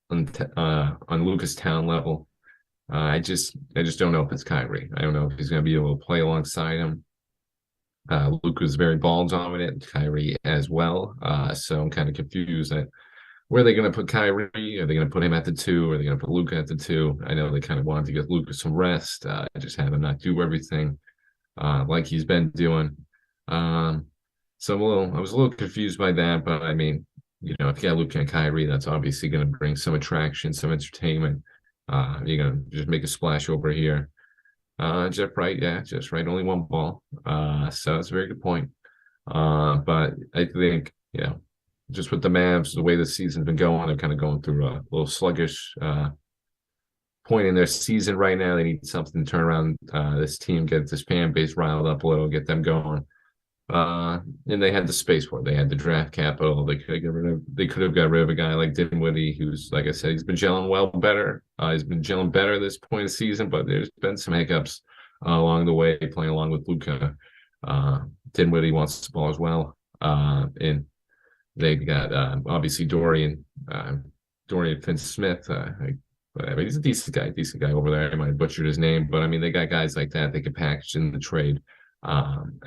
on Luka's talent level. I just don't know if it's Kyrie. I don't know if he's going to be able to play alongside him. Luka's very ball dominant, Kyrie as well. So I'm kind of confused at where are they going to put Kyrie? Are they going to put him at the 2? Are they going to put Luka at the 2? I know they kind of wanted to get Luka some rest, just have him not do everything like he's been doing. So I was a little confused by that, but I mean, if you got Luka and Kyrie, that's obviously going to bring some attraction, some entertainment. You're going to just make a splash over here. Jeff Wright, yeah, just right, only one ball. So that's a very good point. But I think, just with the Mavs, the way the season's been going, they're kind of going through a little sluggish point in their season right now. They need something to turn around this team, get this fan base riled up a little, get them going. And they had the space for it. They had the draft capital. They could have got rid of a guy like Dinwiddie, who's, like I said, he's been gelling better. He's been gelling better at this point of the season, but there's been some hiccups along the way, playing along with Luka. Dinwiddie wants the ball as well. And they got obviously Dorian Finney-Smith. He's a decent guy over there. I might have butchered his name, but I mean, they got guys like that they could package in the trade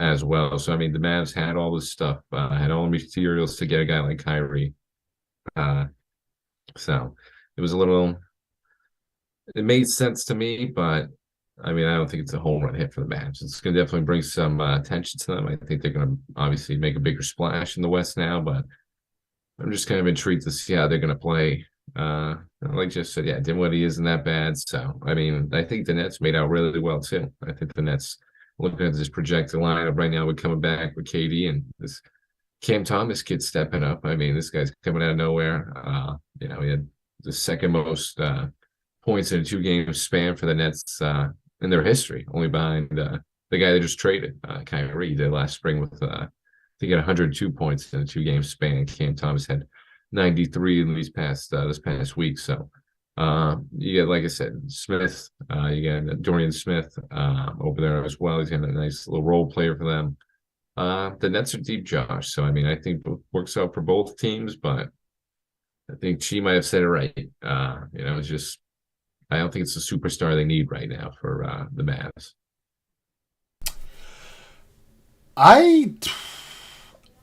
as well. So I mean, the Mavs had all this stuff, had all the materials to get a guy like Kyrie. So it was it made sense to me, but I mean, I don't think it's a home run hit for the Mavs. It's going to definitely bring some attention to them. I think they're going to obviously make a bigger splash in the West now, but I'm just kind of intrigued to see how they're going to play. Like Jeff said, yeah, Dinwiddie isn't that bad. So, I mean, I think the Nets made out really well, too. I think the Nets, looking at this projected lineup right now, we're coming back with KD and this Cam Thomas kid stepping up. I mean, this guy's coming out of nowhere. He had the second most points in a 2-game span for the Nets in their history, only behind the guy they just traded, Kyrie, did last spring with, I think, 102 points in a 2-game span. Cam Thomas had 93 in this past week. So You get, like I said, Smith. You get Dorian Smith over there as well. He's got a nice little role player for them. The Nets are deep, Josh. So I mean, I think it works out for both teams, but I think she might have said it right. It's just I don't think it's the superstar they need right now for the Mavs. I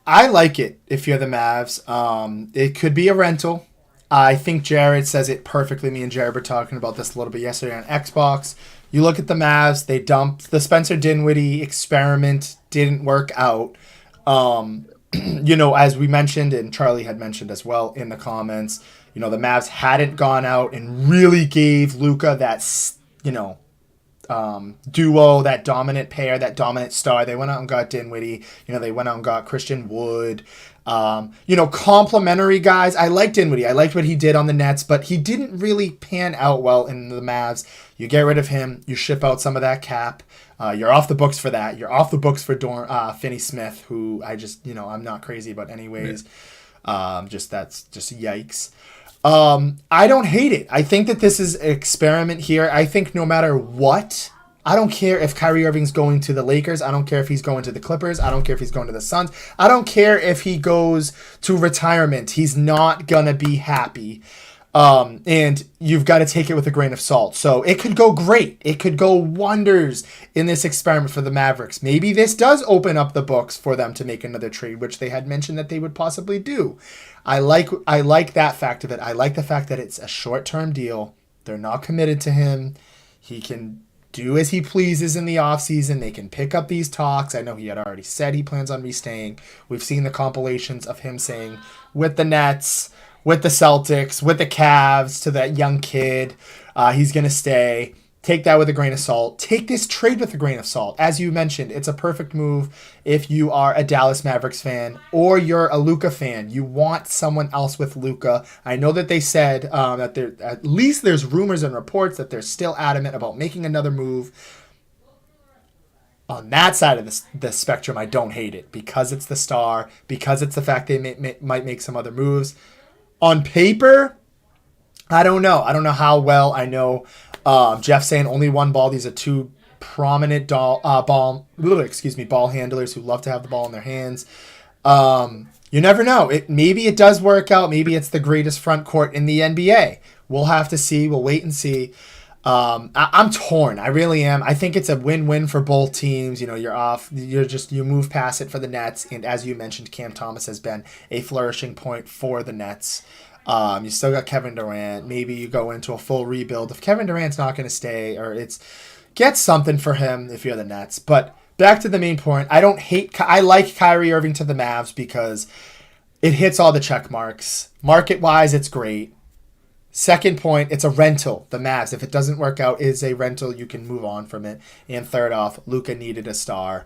I like it if you're the Mavs. It could be a rental. I think Jared says it perfectly. Me and Jared were talking about this a little bit yesterday on Xbox. You look at the Mavs, they dumped the Spencer Dinwiddie experiment, didn't work out. As we mentioned, and Charlie had mentioned as well in the comments, the Mavs hadn't gone out and really gave Luka that, duo, that dominant pair, that dominant star. They went out and got Dinwiddie. They went out and got Christian Wood. Complimentary guys. I liked Dinwiddie. I liked what he did on the Nets, but he didn't really pan out well in the Mavs. You get rid of him. You ship out some of that cap. You're off the books for that. You're off the books for Finney Smith, who I just, I'm not crazy about anyways. That's just yikes. I don't hate it. I think that this is an experiment here. I think no matter what, I don't care if Kyrie Irving's going to the Lakers. I don't care if he's going to the Clippers. I don't care if he's going to the Suns. I don't care if he goes to retirement. He's not going to be happy. And you've got to take it with a grain of salt. So it could go great. It could go wonders in this experiment for the Mavericks. Maybe this does open up the books for them to make another trade, which they had mentioned that they would possibly do. I like that fact of it. I like the fact that it's a short-term deal. They're not committed to him. He can do as he pleases in the offseason. They can pick up these talks. I know he had already said he plans on restaying. We've seen the compilations of him saying with the Nets, with the Celtics, with the Cavs, to that young kid, he's going to stay. Take that with a grain of salt. Take this trade with a grain of salt. As you mentioned, it's a perfect move if you are a Dallas Mavericks fan or you're a Luka fan. You want someone else with Luka. I know that they said that at least there's rumors and reports that they're still adamant about making another move. On that side of the spectrum, I don't hate it because it's the star, because it's the fact they might make some other moves. On paper, I don't know. I don't know how well. I know Jeff saying only one ball. These are two prominent ball handlers who love to have the ball in their hands. You never know. Maybe it does work out. Maybe it's the greatest front court in the NBA. We'll have to see. We'll wait and see. I'm torn. I really am. I think it's a win-win for both teams. You're off. You move past it for the Nets. And as you mentioned, Cam Thomas has been a flourishing point for the Nets. You still got Kevin Durant. Maybe you go into a full rebuild. If Kevin Durant's not going to stay, or get something for him if you're the Nets. But back to the main point. I like Kyrie Irving to the Mavs because it hits all the check marks. Market-wise, it's great. Second point, it's a rental. The Mavs, if it doesn't work out, is a rental. You can move on from it. And third off, Luka needed a star.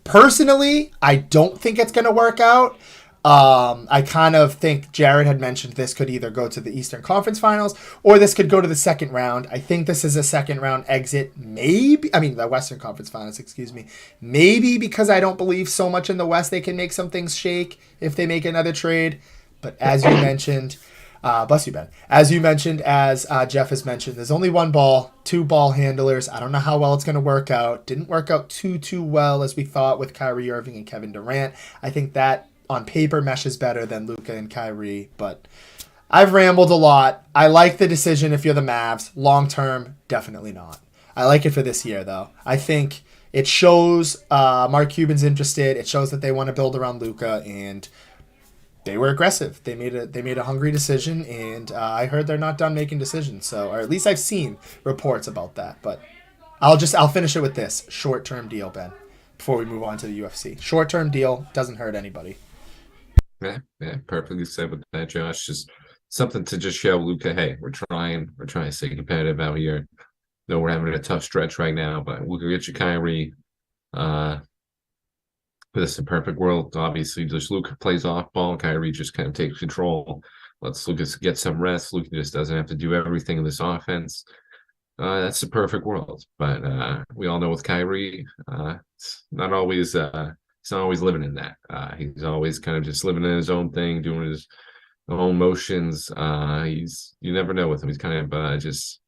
Personally, I don't think it's going to work out. I kind of think Jared had mentioned this could either go to the Eastern Conference Finals or this could go to the second round. I think this is a second round exit. The Western Conference Finals, excuse me. Maybe because I don't believe so much in the West they can make some things shake if they make another trade. But as you mentioned, bless you, Ben. As you mentioned, as Jeff has mentioned, there's only one ball, two ball handlers. I don't know how well it's going to work out. Didn't work out too well as we thought with Kyrie Irving and Kevin Durant. I think that on paper meshes better than Luka and Kyrie, but I've rambled a lot. I like the decision if you're the Mavs. Long term, definitely not. I like it for this year, though. I think it shows Mark Cuban's interested. It shows that they want to build around Luka, and they were aggressive. They made a hungry decision, and I heard they're not done making decisions. Or at least I've seen reports about that. But I'll finish it with this short-term deal, Ben, before we move on to the UFC. Short-term deal doesn't hurt anybody. Yeah, perfectly said with that, Josh. Just something to just show Luka, hey, we're trying to stay competitive out here. No, we're having a tough stretch right now, but we'll go get you Kyrie. This is a perfect world. Obviously, just Luka plays off ball. Kyrie just kind of takes control. Let's Luka get some rest. Luka just doesn't have to do everything in this offense. That's the perfect world. But we all know with Kyrie, it's not always. He's not always living in that. He's always kind of just living in his own thing, doing own emotions. You never know with him. He's kind of just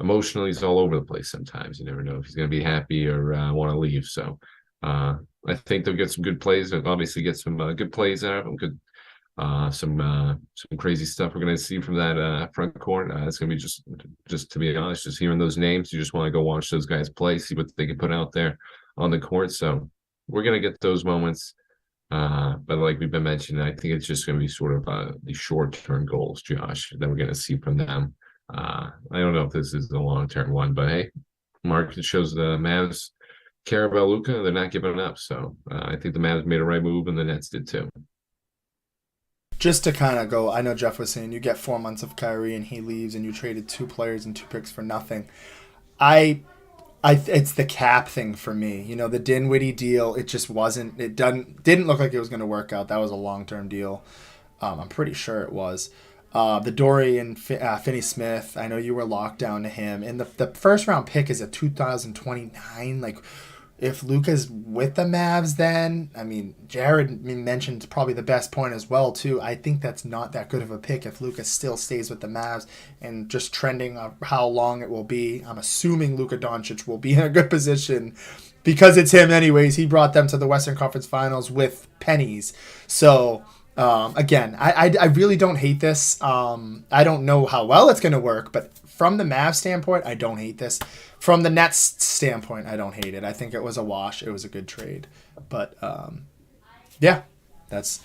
emotionally, he's all over the place sometimes. You never know if he's going to be happy or want to leave. So uh, I think they'll get some good plays. They'll obviously get some good plays out of him. Good, some crazy stuff we're going to see from that front court. It's going to be just to be honest, just hearing those names, you just want to go watch those guys play, see what they can put out there on the court. So we're going to get those moments. But like we've been mentioning, I think it's just going to be sort of the short-term goals, Josh, that we're going to see from them. I don't know if this is the long-term one, but hey, market shows the Mavs care about Luka. They're not giving up. So I think the Mavs made a right move, and the Nets did too. Just to kind of go, I know Jeff was saying you get 4 months of Kyrie and he leaves, and you traded 2 players and 2 picks for nothing. I it's the cap thing for me. You know, the Dinwiddie deal, it just wasn't. It didn't look like it was going to work out. That was a long term deal. I'm pretty sure it was. The Dorian Finney Smith, I know you were locked down to him, and the first round pick is a 2029. Like, if Luka's with the Mavs, then I mean, Jared mentioned probably the best point as well too. I think that's not that good of a pick if Luka still stays with the Mavs, and just trending on how long it will be. I'm assuming Luka Doncic will be in a good position because it's him anyways. He brought them to the Western Conference Finals with pennies. So again, I really don't hate this. I don't know how well it's going to work, but from the Mavs standpoint, I don't hate this. From the Nets standpoint, I don't hate it. I think it was a wash. It was a good trade. But yeah, that's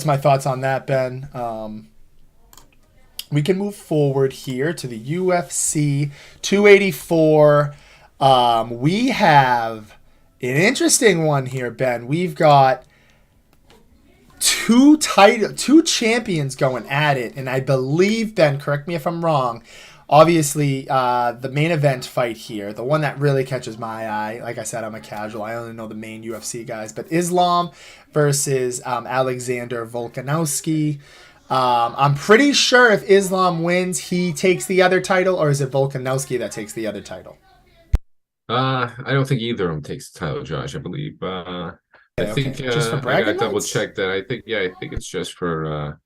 my thoughts on that, Ben. We can move forward here to the UFC 284. We have an interesting one here, Ben. We've got two champions going at it, and I believe, Ben, correct me if I'm wrong, obviously the main event fight here, the one that really catches my eye, like I said, I'm a casual, I only know the main UFC guys, but Islam versus Alexander Volkanovski. I'm pretty sure if Islam wins, he takes the other title, or is it Volkanovski that takes the other title? I don't think either of them takes the title, Josh. I believe I Okay. think Just for I bragging gotta double rights? check that. I think it's just for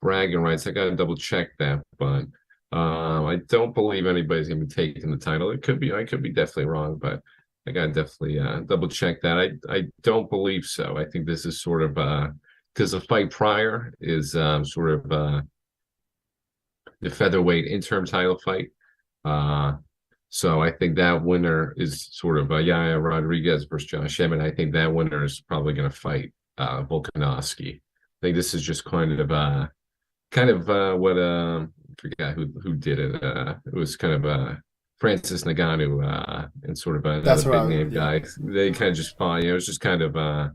bragging rights. I gotta double check that, but I don't believe anybody's gonna be taking the title. It could be, I could be definitely wrong, but I gotta definitely double check that. I don't believe so. I think this is sort of because the fight prior is sort of the featherweight interim title fight. So I think that winner is sort of Yaya Rodriguez versus Josh Emmett. I think that winner is probably going to fight Volkanovski. I think this is just kind of what I forgot who did it. It was kind of Francis Ngannou and sort of That's another what big I was, name yeah. guy. They kind of just fought. You know, it was just kind of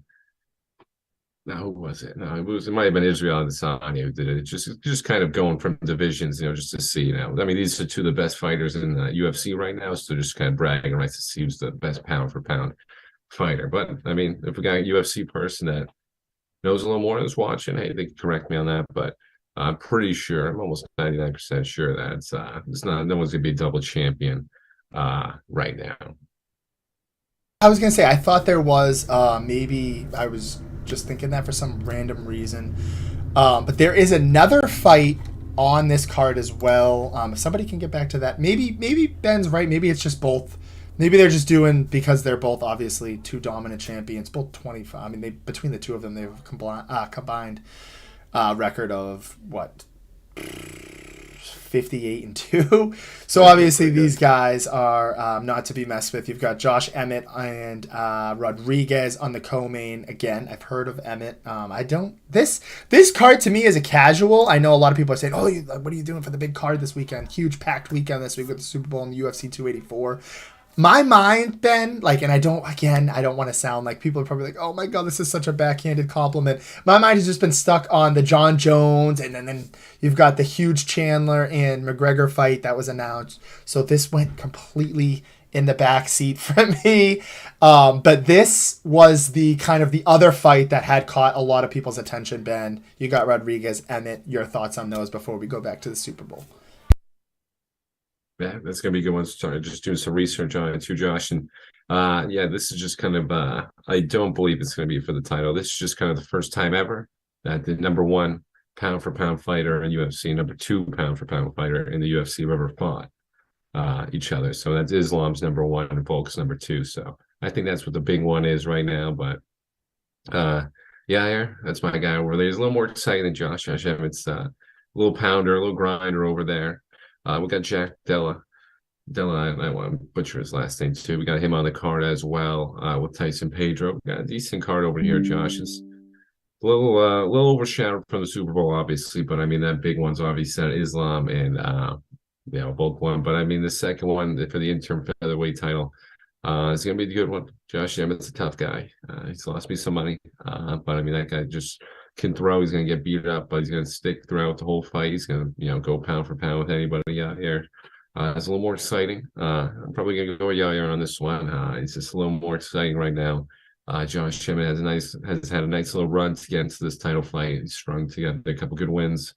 no, who was it? No, it might have been Israel Adesanya who did it. Just kind of going from divisions, you know, just to see, you know. I mean, these are two of the best fighters in the UFC right now, so just kind of bragging rights to see who's the best pound for pound fighter. But I mean, if we got a UFC person that knows a little more that's watching, hey, they can correct me on that. But I'm pretty sure, I'm almost 99% sure that it's not, no one's gonna be a double champion right now. I was gonna say I thought there was maybe I was just thinking that for some random reason, but there is another fight on this card as well. If somebody can get back to that, maybe Ben's right. Maybe it's just both. Maybe they're just doing because they're both obviously two dominant champions, both 25. I mean, they between the two of them, they have a combined record of what 58-2. So obviously these guys are not to be messed with. You've got Josh Emmett and Rodriguez on the co-main. Again, I've heard of Emmett. I don't. This card to me is a casual. I know a lot of people are saying, "Oh, what are you doing for the big card this weekend? Huge packed weekend this week with the Super Bowl and the UFC 284." My mind, Ben, like, and I don't want to sound like people are probably like, oh my God, this is such a backhanded compliment. My mind has just been stuck on the John Jones, and then you've got the huge Chandler and McGregor fight that was announced. So this went completely in the back seat for me. But this was the kind of the other fight that had caught a lot of people's attention, Ben. You got Rodriguez, Emmett. Your thoughts on those before we go back to the Super Bowl? Yeah, that's gonna be a good one. Start just doing some research on it too, Josh. And yeah, this is just kind of I don't believe it's gonna be for the title. This is just kind of the first time ever that the number one pound for pound fighter in UFC, number 2 pound for pound fighter in the UFC who ever fought each other. So that's Islam's number 1 and Volk's number 2. So I think that's what the big one is right now. But yeah, that's my guy over there. He's a little more exciting than Josh Evans. A little pounder, a little grinder over there. We got Jack Della, I want to butcher his last name too. We got him on the card as well with Tyson Pedro. We got a decent card over here. Josh is a little overshadowed from the Super Bowl, obviously, but I mean that big one's obviously Islam and Volk one. But I mean the second one for the interim featherweight title is gonna be the good one. Josh Emmett's a tough guy. He's lost me some money, but I mean that guy just can throw. He's gonna get beat up, but he's gonna stick throughout the whole fight. He's gonna go pound for pound with anybody out here. It's a little more exciting. I'm probably gonna go with Yair on this one. It's just a little more exciting right now. Josh Emmett has had a nice little run to get into this title fight. He's strung together a couple good wins.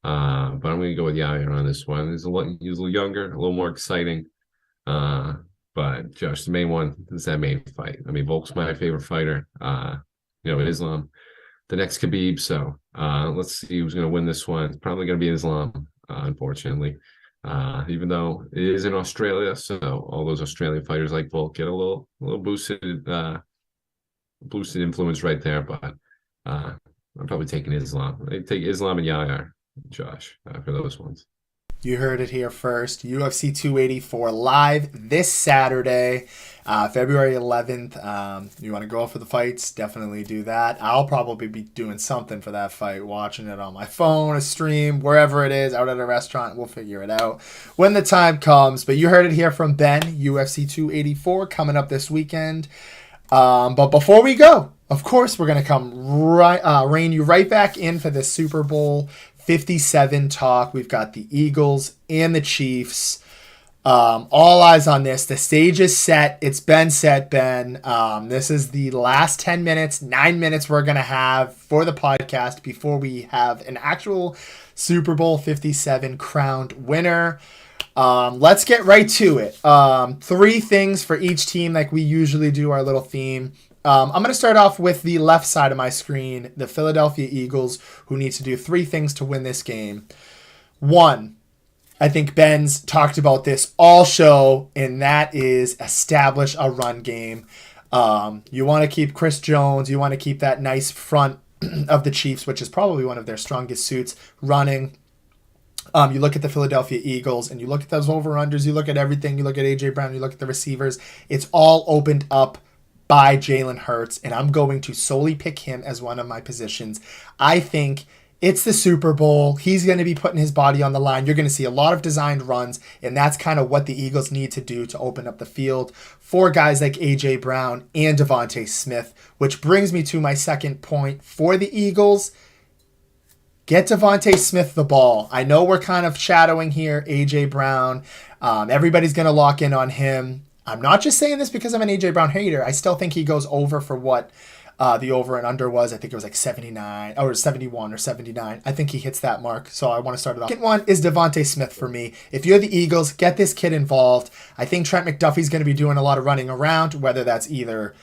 But I'm gonna go with Yair on this one. He's a little younger, a little more exciting. But Josh, the main one is that main fight. I mean, Volk's my favorite fighter. Islam, the next Khabib. So let's see who's gonna win this one. It's probably gonna be Islam, unfortunately. Even though it is in Australia, so all those Australian fighters like Volk get a little boosted influence right there. But I'm probably taking Islam. I take Islam and Yair, Josh, for those ones. You heard it here first. UFC 284 live this Saturday, February 11th. You want to go out for the fights? Definitely do that. I'll probably be doing something for that fight, watching it on my phone, a stream, wherever it is, out at a restaurant. We'll figure it out when the time comes. But you heard it here from Ben, UFC 284 coming up this weekend. But before we go, of course, we're going to come rein you right back in for this Super Bowl 57 talk. We've got the Eagles and the Chiefs. All eyes on this. The stage is set. It's been set, Ben. This is the last 10 minutes, 9 minutes we're going to have for the podcast before we have an actual Super Bowl 57 crowned winner. Let's get right to it. 3 things for each team like we usually do, our little theme. I'm going to start off with the left side of my screen, the Philadelphia Eagles, who need to do 3 things to win this game. 1, I think Ben's talked about this all show, and that is establish a run game. You want to keep Chris Jones. You want to keep that nice front of the Chiefs, which is probably one of their strongest suits, running. You look at the Philadelphia Eagles, and you look at those over-unders. You look at everything. You look at A.J. Brown. You look at the receivers. It's all opened up by Jalen Hurts, and I'm going to solely pick him as one of my positions. I think it's the Super Bowl. He's going to be putting his body on the line. You're going to see a lot of designed runs, and that's kind of what the Eagles need to do to open up the field for guys like A.J. Brown and Devontae Smith, which brings me to my second point for the Eagles. Get Devontae Smith the ball. I know we're kind of shadowing here A.J. Brown. Everybody's going to lock in on him. I'm not just saying this because I'm an A.J. Brown hater. I still think he goes over for what the over and under was. I think it was like 79 or 71 or 79. I think he hits that mark, so I want to start it off. Second one is Devontae Smith for me. If you're the Eagles, get this kid involved. I think Trent McDuffie's going to be doing a lot of running around, whether that's either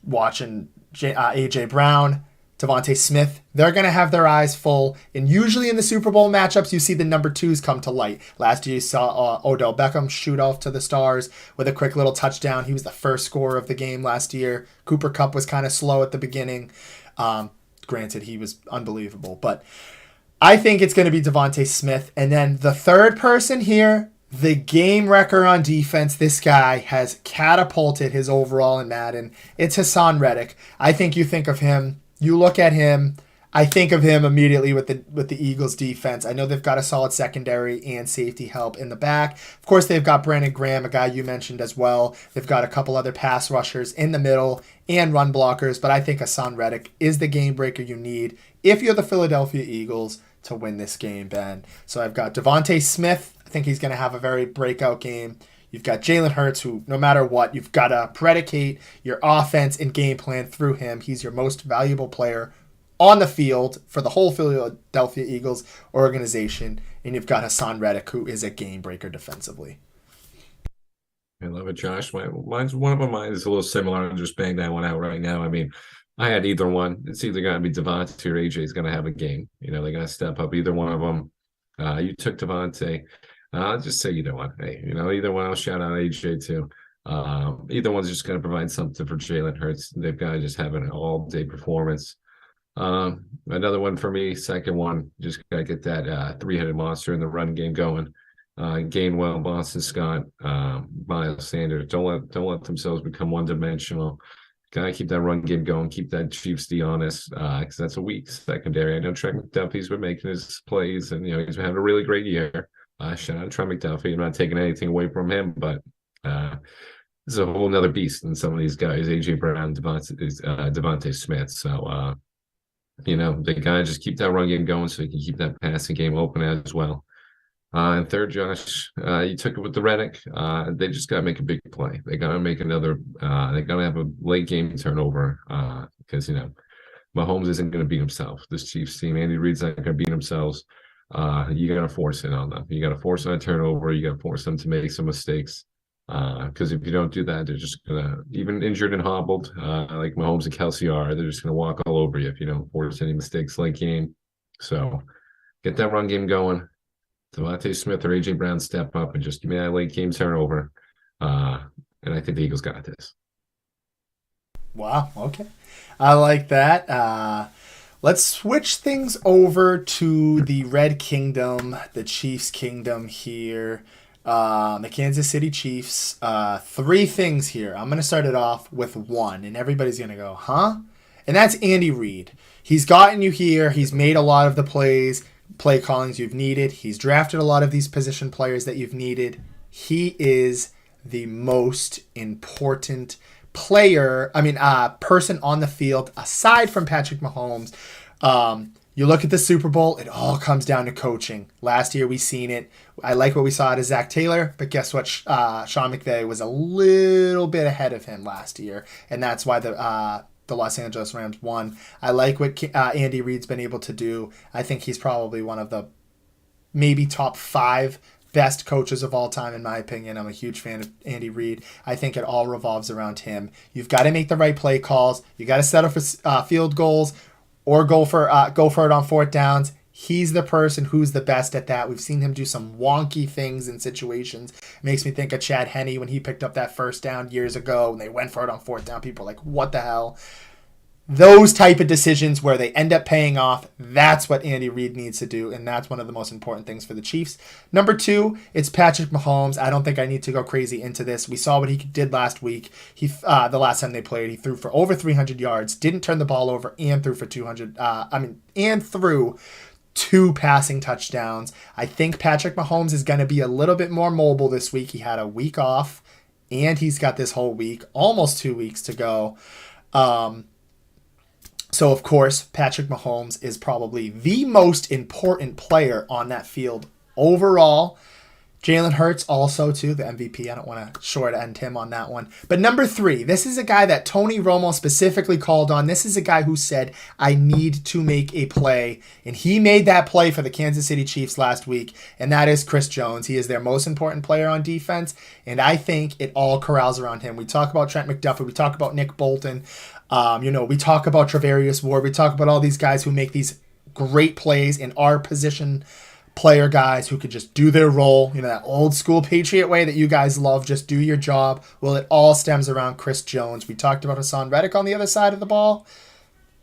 watching A.J. Brown, Devontae Smith. They're going to have their eyes full. And usually in the Super Bowl matchups, you see the number 2s come to light. Last year, you saw Odell Beckham shoot off to the stars with a quick little touchdown. He was the first scorer of the game last year. Cooper Kupp was kind of slow at the beginning. Granted, he was unbelievable. But I think it's going to be Devontae Smith. And then the third person here, the game wrecker on defense. This guy has catapulted his overall in Madden. It's Hassan Reddick. I think you think of him. You look at him, I think of him immediately with the Eagles defense. I know they've got a solid secondary and safety help in the back. Of course, they've got Brandon Graham, a guy you mentioned as well. They've got a couple other pass rushers in the middle and run blockers, but I think Hassan Reddick is the game breaker you need if you're the Philadelphia Eagles to win this game, Ben. So I've got Devontae Smith. I think he's going to have a very breakout game. You've got Jalen Hurts, who, no matter what, you've got to predicate your offense and game plan through him. He's your most valuable player on the field for the whole Philadelphia Eagles organization. And you've got Hassan Reddick, who is a game breaker defensively. I love it, Josh. One of my minds is a little similar. I'm just bang that one out right now. I mean, I had either one. It's either going to be Devontae or AJ is going to have a game. You know, they're going to step up. Either one of them. You took Devontae. I'll just say either one. Hey, you know, either one. I'll shout out AJ too. Either one's just going to provide something for Jalen Hurts. They've got to just have an all-day performance. Another one for me, second one, just got to get that three-headed monster in the run game going. Gainwell, Boston Scott, Miles Sanders. Don't let themselves become one-dimensional. Gotta keep that run game going. Keep that Chiefs D honest, because that's a weak secondary. I know Trent McDuffie's been making his plays, and he's been having a really great year. Shout out Trent McDuffie. I'm not taking anything away from him, but this is a whole nother beast than some of these guys. AJ Brown, Devontae Smith. So they gotta just keep that run game going, so you can keep that passing game open as well. And third, Josh, you took it with the Reddick. They just got to make a big play. They got to make another. They got to have a late game turnover because Mahomes isn't going to beat himself. This Chiefs team, Andy Reid's not going to beat themselves. You got to force it on them. You got to force on a turnover. You got to force them to make some mistakes. Because if you don't do that, they're just gonna, even injured and hobbled, like Mahomes and Kelsey are, they're just gonna walk all over you if you don't force any mistakes late game. So get that run game going. Devontae Smith or AJ Brown step up and just give me that late game turnover. And I think the Eagles got this. Wow. Okay. I like that. Let's switch things over to the Red Kingdom, the Chiefs Kingdom here. The Kansas City Chiefs. Three things here. I'm going to start it off with one, and everybody's going to go, huh? And that's Andy Reid. He's gotten you here. He's made a lot of the play callings you've needed. He's drafted a lot of these position players that you've needed. He is the most important person on the field aside from Patrick Mahomes. You look at the Super Bowl, it all comes down to coaching. Last year we seen it. I like what we saw out of Zach Taylor, but guess what? Sean McVay was a little bit ahead of him last year, and that's why the Los Angeles Rams won. I like what Andy Reid's been able to do. I think he's probably one of the maybe top 5 best coaches of all time, in my opinion. I'm a huge fan of Andy Reid. I think it all revolves around him. You've got to make the right play calls. You got to settle for field goals or go for it on fourth downs. He's the person who's the best at that. We've seen him do some wonky things in situations. It makes me think of Chad Henne when he picked up that first down years ago and they went for it on fourth down. People are like, what the hell? Those type of decisions where they end up paying off, that's what Andy Reid needs to do, and that's one of the most important things for the Chiefs. Number 2, it's Patrick Mahomes. I don't think I need to go crazy into this. We saw what he did last week. The last time they played, he threw for over 300 yards, didn't turn the ball over, and threw for 2 passing touchdowns. I think Patrick Mahomes is going to be a little bit more mobile this week. He had a week off, and he's got this whole week, almost 2 weeks to go. So, of course, Patrick Mahomes is probably the most important player on that field overall. Jalen Hurts also, too, the MVP. I don't want to short end him on that one. But number 3, this is a guy that Tony Romo specifically called on. This is a guy who said, I need to make a play. And he made that play for the Kansas City Chiefs last week, and that is Chris Jones. He is their most important player on defense, and I think it all corrals around him. We talk about Trent McDuffie. We talk about Nick Bolton. We talk about Travarius Ward. We talk about all these guys who make these great plays in our position player guys who could just do their role, that old school Patriot way that you guys love, just do your job. Well, it all stems around Chris Jones. We talked about Hassan Reddick on the other side of the ball.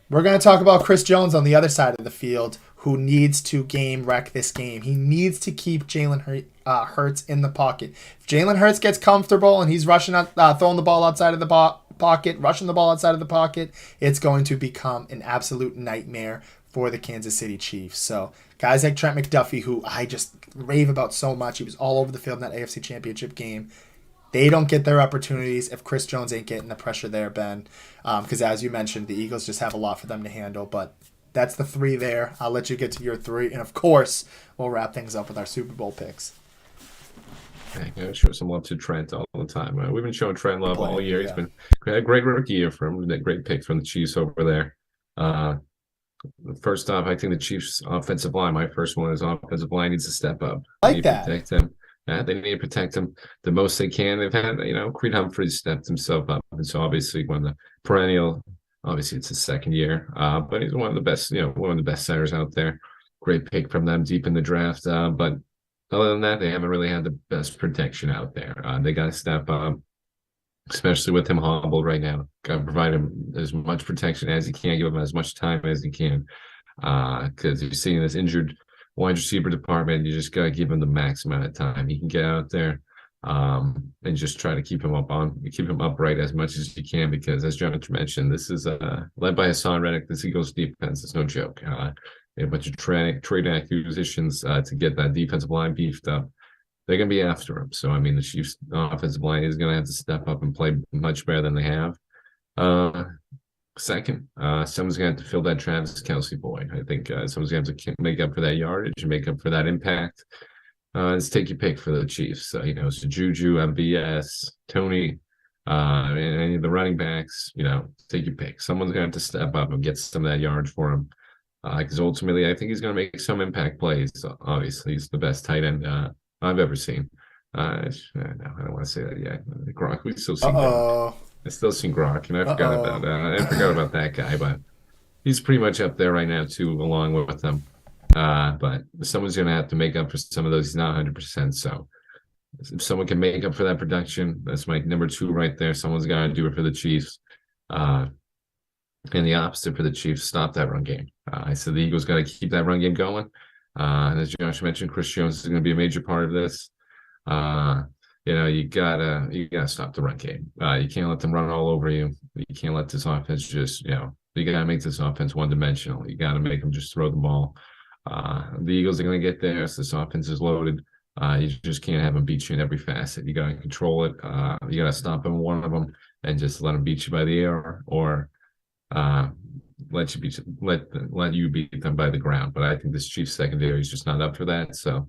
We're going to talk about Chris Jones on the other side of the field, who needs to wreck this game. He needs to keep Jalen Hurts in the pocket. If Jalen Hurts gets comfortable and he's throwing the ball outside of the pocket, rushing the ball outside of the pocket, it's going to become an absolute nightmare for the Kansas City Chiefs. So guys like Trent McDuffie, who I just rave about so much, he was all over the field in that AFC Championship game. They don't get their opportunities if Chris Jones ain't getting the pressure there, Ben. Because as you mentioned, the Eagles just have a lot for them to handle. But that's the 3 there. I'll let you get to your 3. And of course, we'll wrap things up with our Super Bowl picks. Okay, show some love to Trent all the time. We've been showing Trent love all year. He's been a great rookie year for him. A great pick from the Chiefs over there. First off, I think the Chiefs' offensive line, my first one is offensive line needs to step up. They need to protect him. They need to protect him the most they can. They've had, Creed Humphreys stepped himself up. And so obviously one of the perennial Obviously, it's his second year, but he's one of the best, one of the best centers out there. Great pick from them deep in the draft. But other than that, they haven't really had the best protection out there. They got to step up, especially with him hobbled right now. Got to provide him as much protection as he can, give him as much time as he can. Because you're seeing this injured wide receiver department, you just got to give him the max amount of time he can get out there, and just try to keep him upright as much as you can. Because as John mentioned, this is led by Hassan Reddick. This Eagles defense is no joke. They have a bunch of trade acquisitions to get that defensive line beefed up. They're going to be after him. So, I mean, the Chiefs' offensive line is going to have to step up and play much better than they have. Second, someone's going to have to fill that Travis Kelce void. I think someone's going to have to make up for that yardage and make up for that impact. Let's take your pick for the Chiefs. So Juju, MVS, Tony, and any of the running backs, take your pick. Someone's going to have to step up and get some of that yardage for him. Because ultimately, I think he's going to make some impact plays. Obviously, he's the best tight end I've ever seen. No, I don't want to say that yet. Gronk, we still see Gronk. I still see Gronk, and I forgot about that guy, but he's pretty much up there right now too, along with them. But someone's going to have to make up for some of those. He's not 100%. So if someone can make up for that production, that's my number 2 right there. Someone's got to do it for the Chiefs. And the opposite for the Chiefs, stop that run game. I said the Eagles got to keep that run game going. And as Josh mentioned, Chris Jones is going to be a major part of this. You gotta stop the run game. You can't let them run all over you. You can't let this offense just, you gotta make this offense one-dimensional. You gotta make them just throw the ball. The Eagles are going to get there. So this offense is loaded. You just can't have them beat you in every facet. You got to control it. You got to stop them in one of them and just let them beat you by the air, or let you beat them by the ground. But I think this Chiefs secondary is just not up for that. So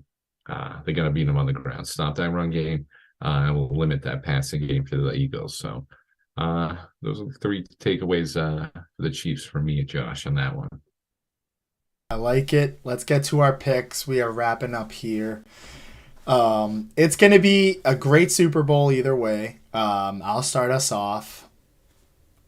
they got to beat them on the ground. Stop that run game, and we'll limit that passing game for the Eagles. So those are the 3 takeaways for the Chiefs for me, Josh, on that one. I like it. Let's get to our picks. We are wrapping up here. It's going to be a great Super Bowl either way. I'll start us off.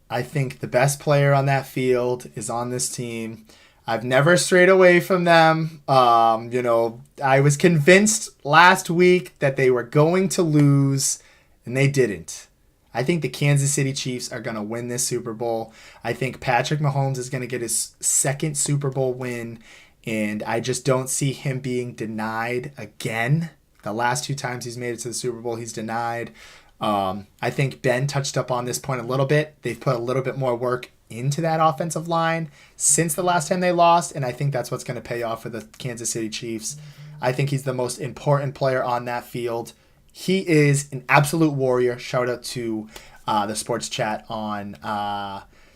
I think the best player on that field is on this team. I've never strayed away from them. I was convinced last week that they were going to lose, and they didn't. I think the Kansas City Chiefs are going to win this Super Bowl. I think Patrick Mahomes is going to get his second Super Bowl win, and I just don't see him being denied again. The last 2 times he's made it to the Super Bowl, he's denied. I think Ben touched up on this point a little bit. They've put a little bit more work into that offensive line since the last time they lost, and I think that's what's going to pay off for the Kansas City Chiefs. I think he's the most important player on that field. He is an absolute warrior. Shout out to the sports chat on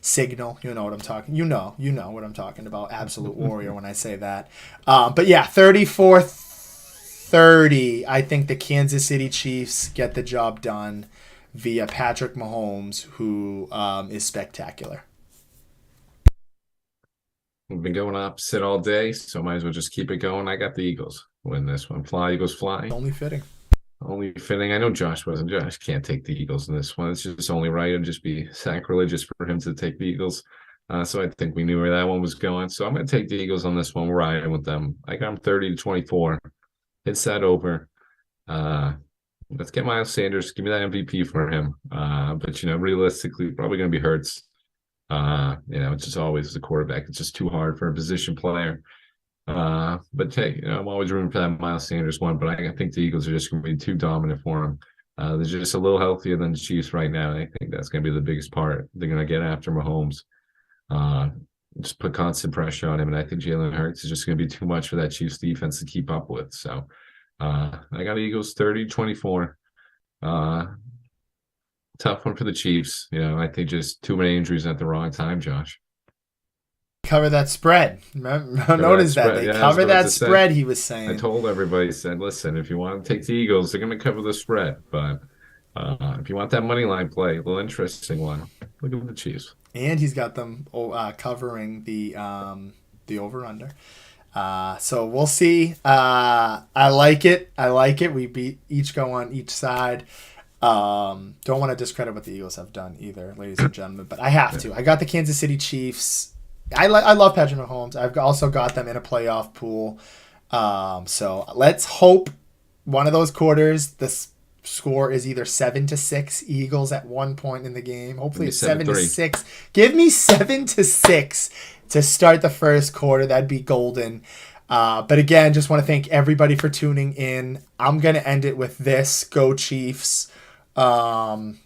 Signal. You know what I'm talking. You know what I'm talking about. Absolute warrior when I say that. But yeah, 34-30. I think the Kansas City Chiefs get the job done via Patrick Mahomes, who is spectacular. We've been going opposite all day, so might as well just keep it going. I got the Eagles win this one. Fly, Eagles fly. Only fitting. Only fitting. I know Josh can't take the Eagles in this one. It's just only right. It'd just be sacrilegious for him to take the Eagles. So I think we knew where that one was going. So I'm going to take the Eagles on this one. We're riding with them. I got them 30-24. It's that over. Let's get Miles Sanders. Give me that MVP for him. But realistically, probably going to be Hurts. It's just always the quarterback. It's just too hard for a position player. But hey, I'm always rooting for that Miles Sanders one, but I think the Eagles are just going to be too dominant for him. They're just a little healthier than the Chiefs right now, and I think that's going to be the biggest part. They're going to get after Mahomes, just put constant pressure on him, and I think Jalen Hurts is just going to be too much for that Chiefs defense to keep up with. So I got Eagles 30-24. Tough one for the Chiefs. I think just too many injuries at the wrong time, Josh. Cover that spread. Notice that. They cover that spread, he was saying. I told everybody, said, listen, if you want to take the Eagles, they're going to cover the spread. But if you want that money line play, a little interesting one, look at the Chiefs. And he's got them covering the over-under. So we'll see. I like it. We each go on each side. Don't want to discredit what the Eagles have done either, ladies and gentlemen, but I have to. I got the Kansas City Chiefs. I love Patrick Mahomes. I've also got them in a playoff pool. So let's hope one of those quarters the score is either 7-6 Eagles at one point in the game. Hopefully it's 7-6. Give me 7-6 to start the first quarter. That'd be golden. But again, just want to thank everybody for tuning in. I'm gonna end it with this: Go Chiefs. And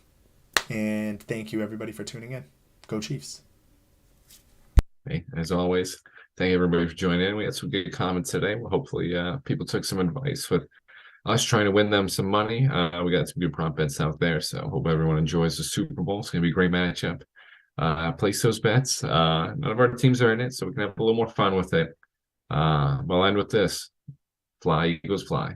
thank you everybody for tuning in. Go Chiefs. Hey, as always, thank everybody for joining in. We had some good comments today. Well, hopefully people took some advice with us trying to win them some money. We got some good prop bets out there, so hope everyone enjoys the Super Bowl. It's gonna be a great matchup. Place those bets. None of our teams are in it, so we can have a little more fun with it. We'll end with this: fly, Eagles, fly.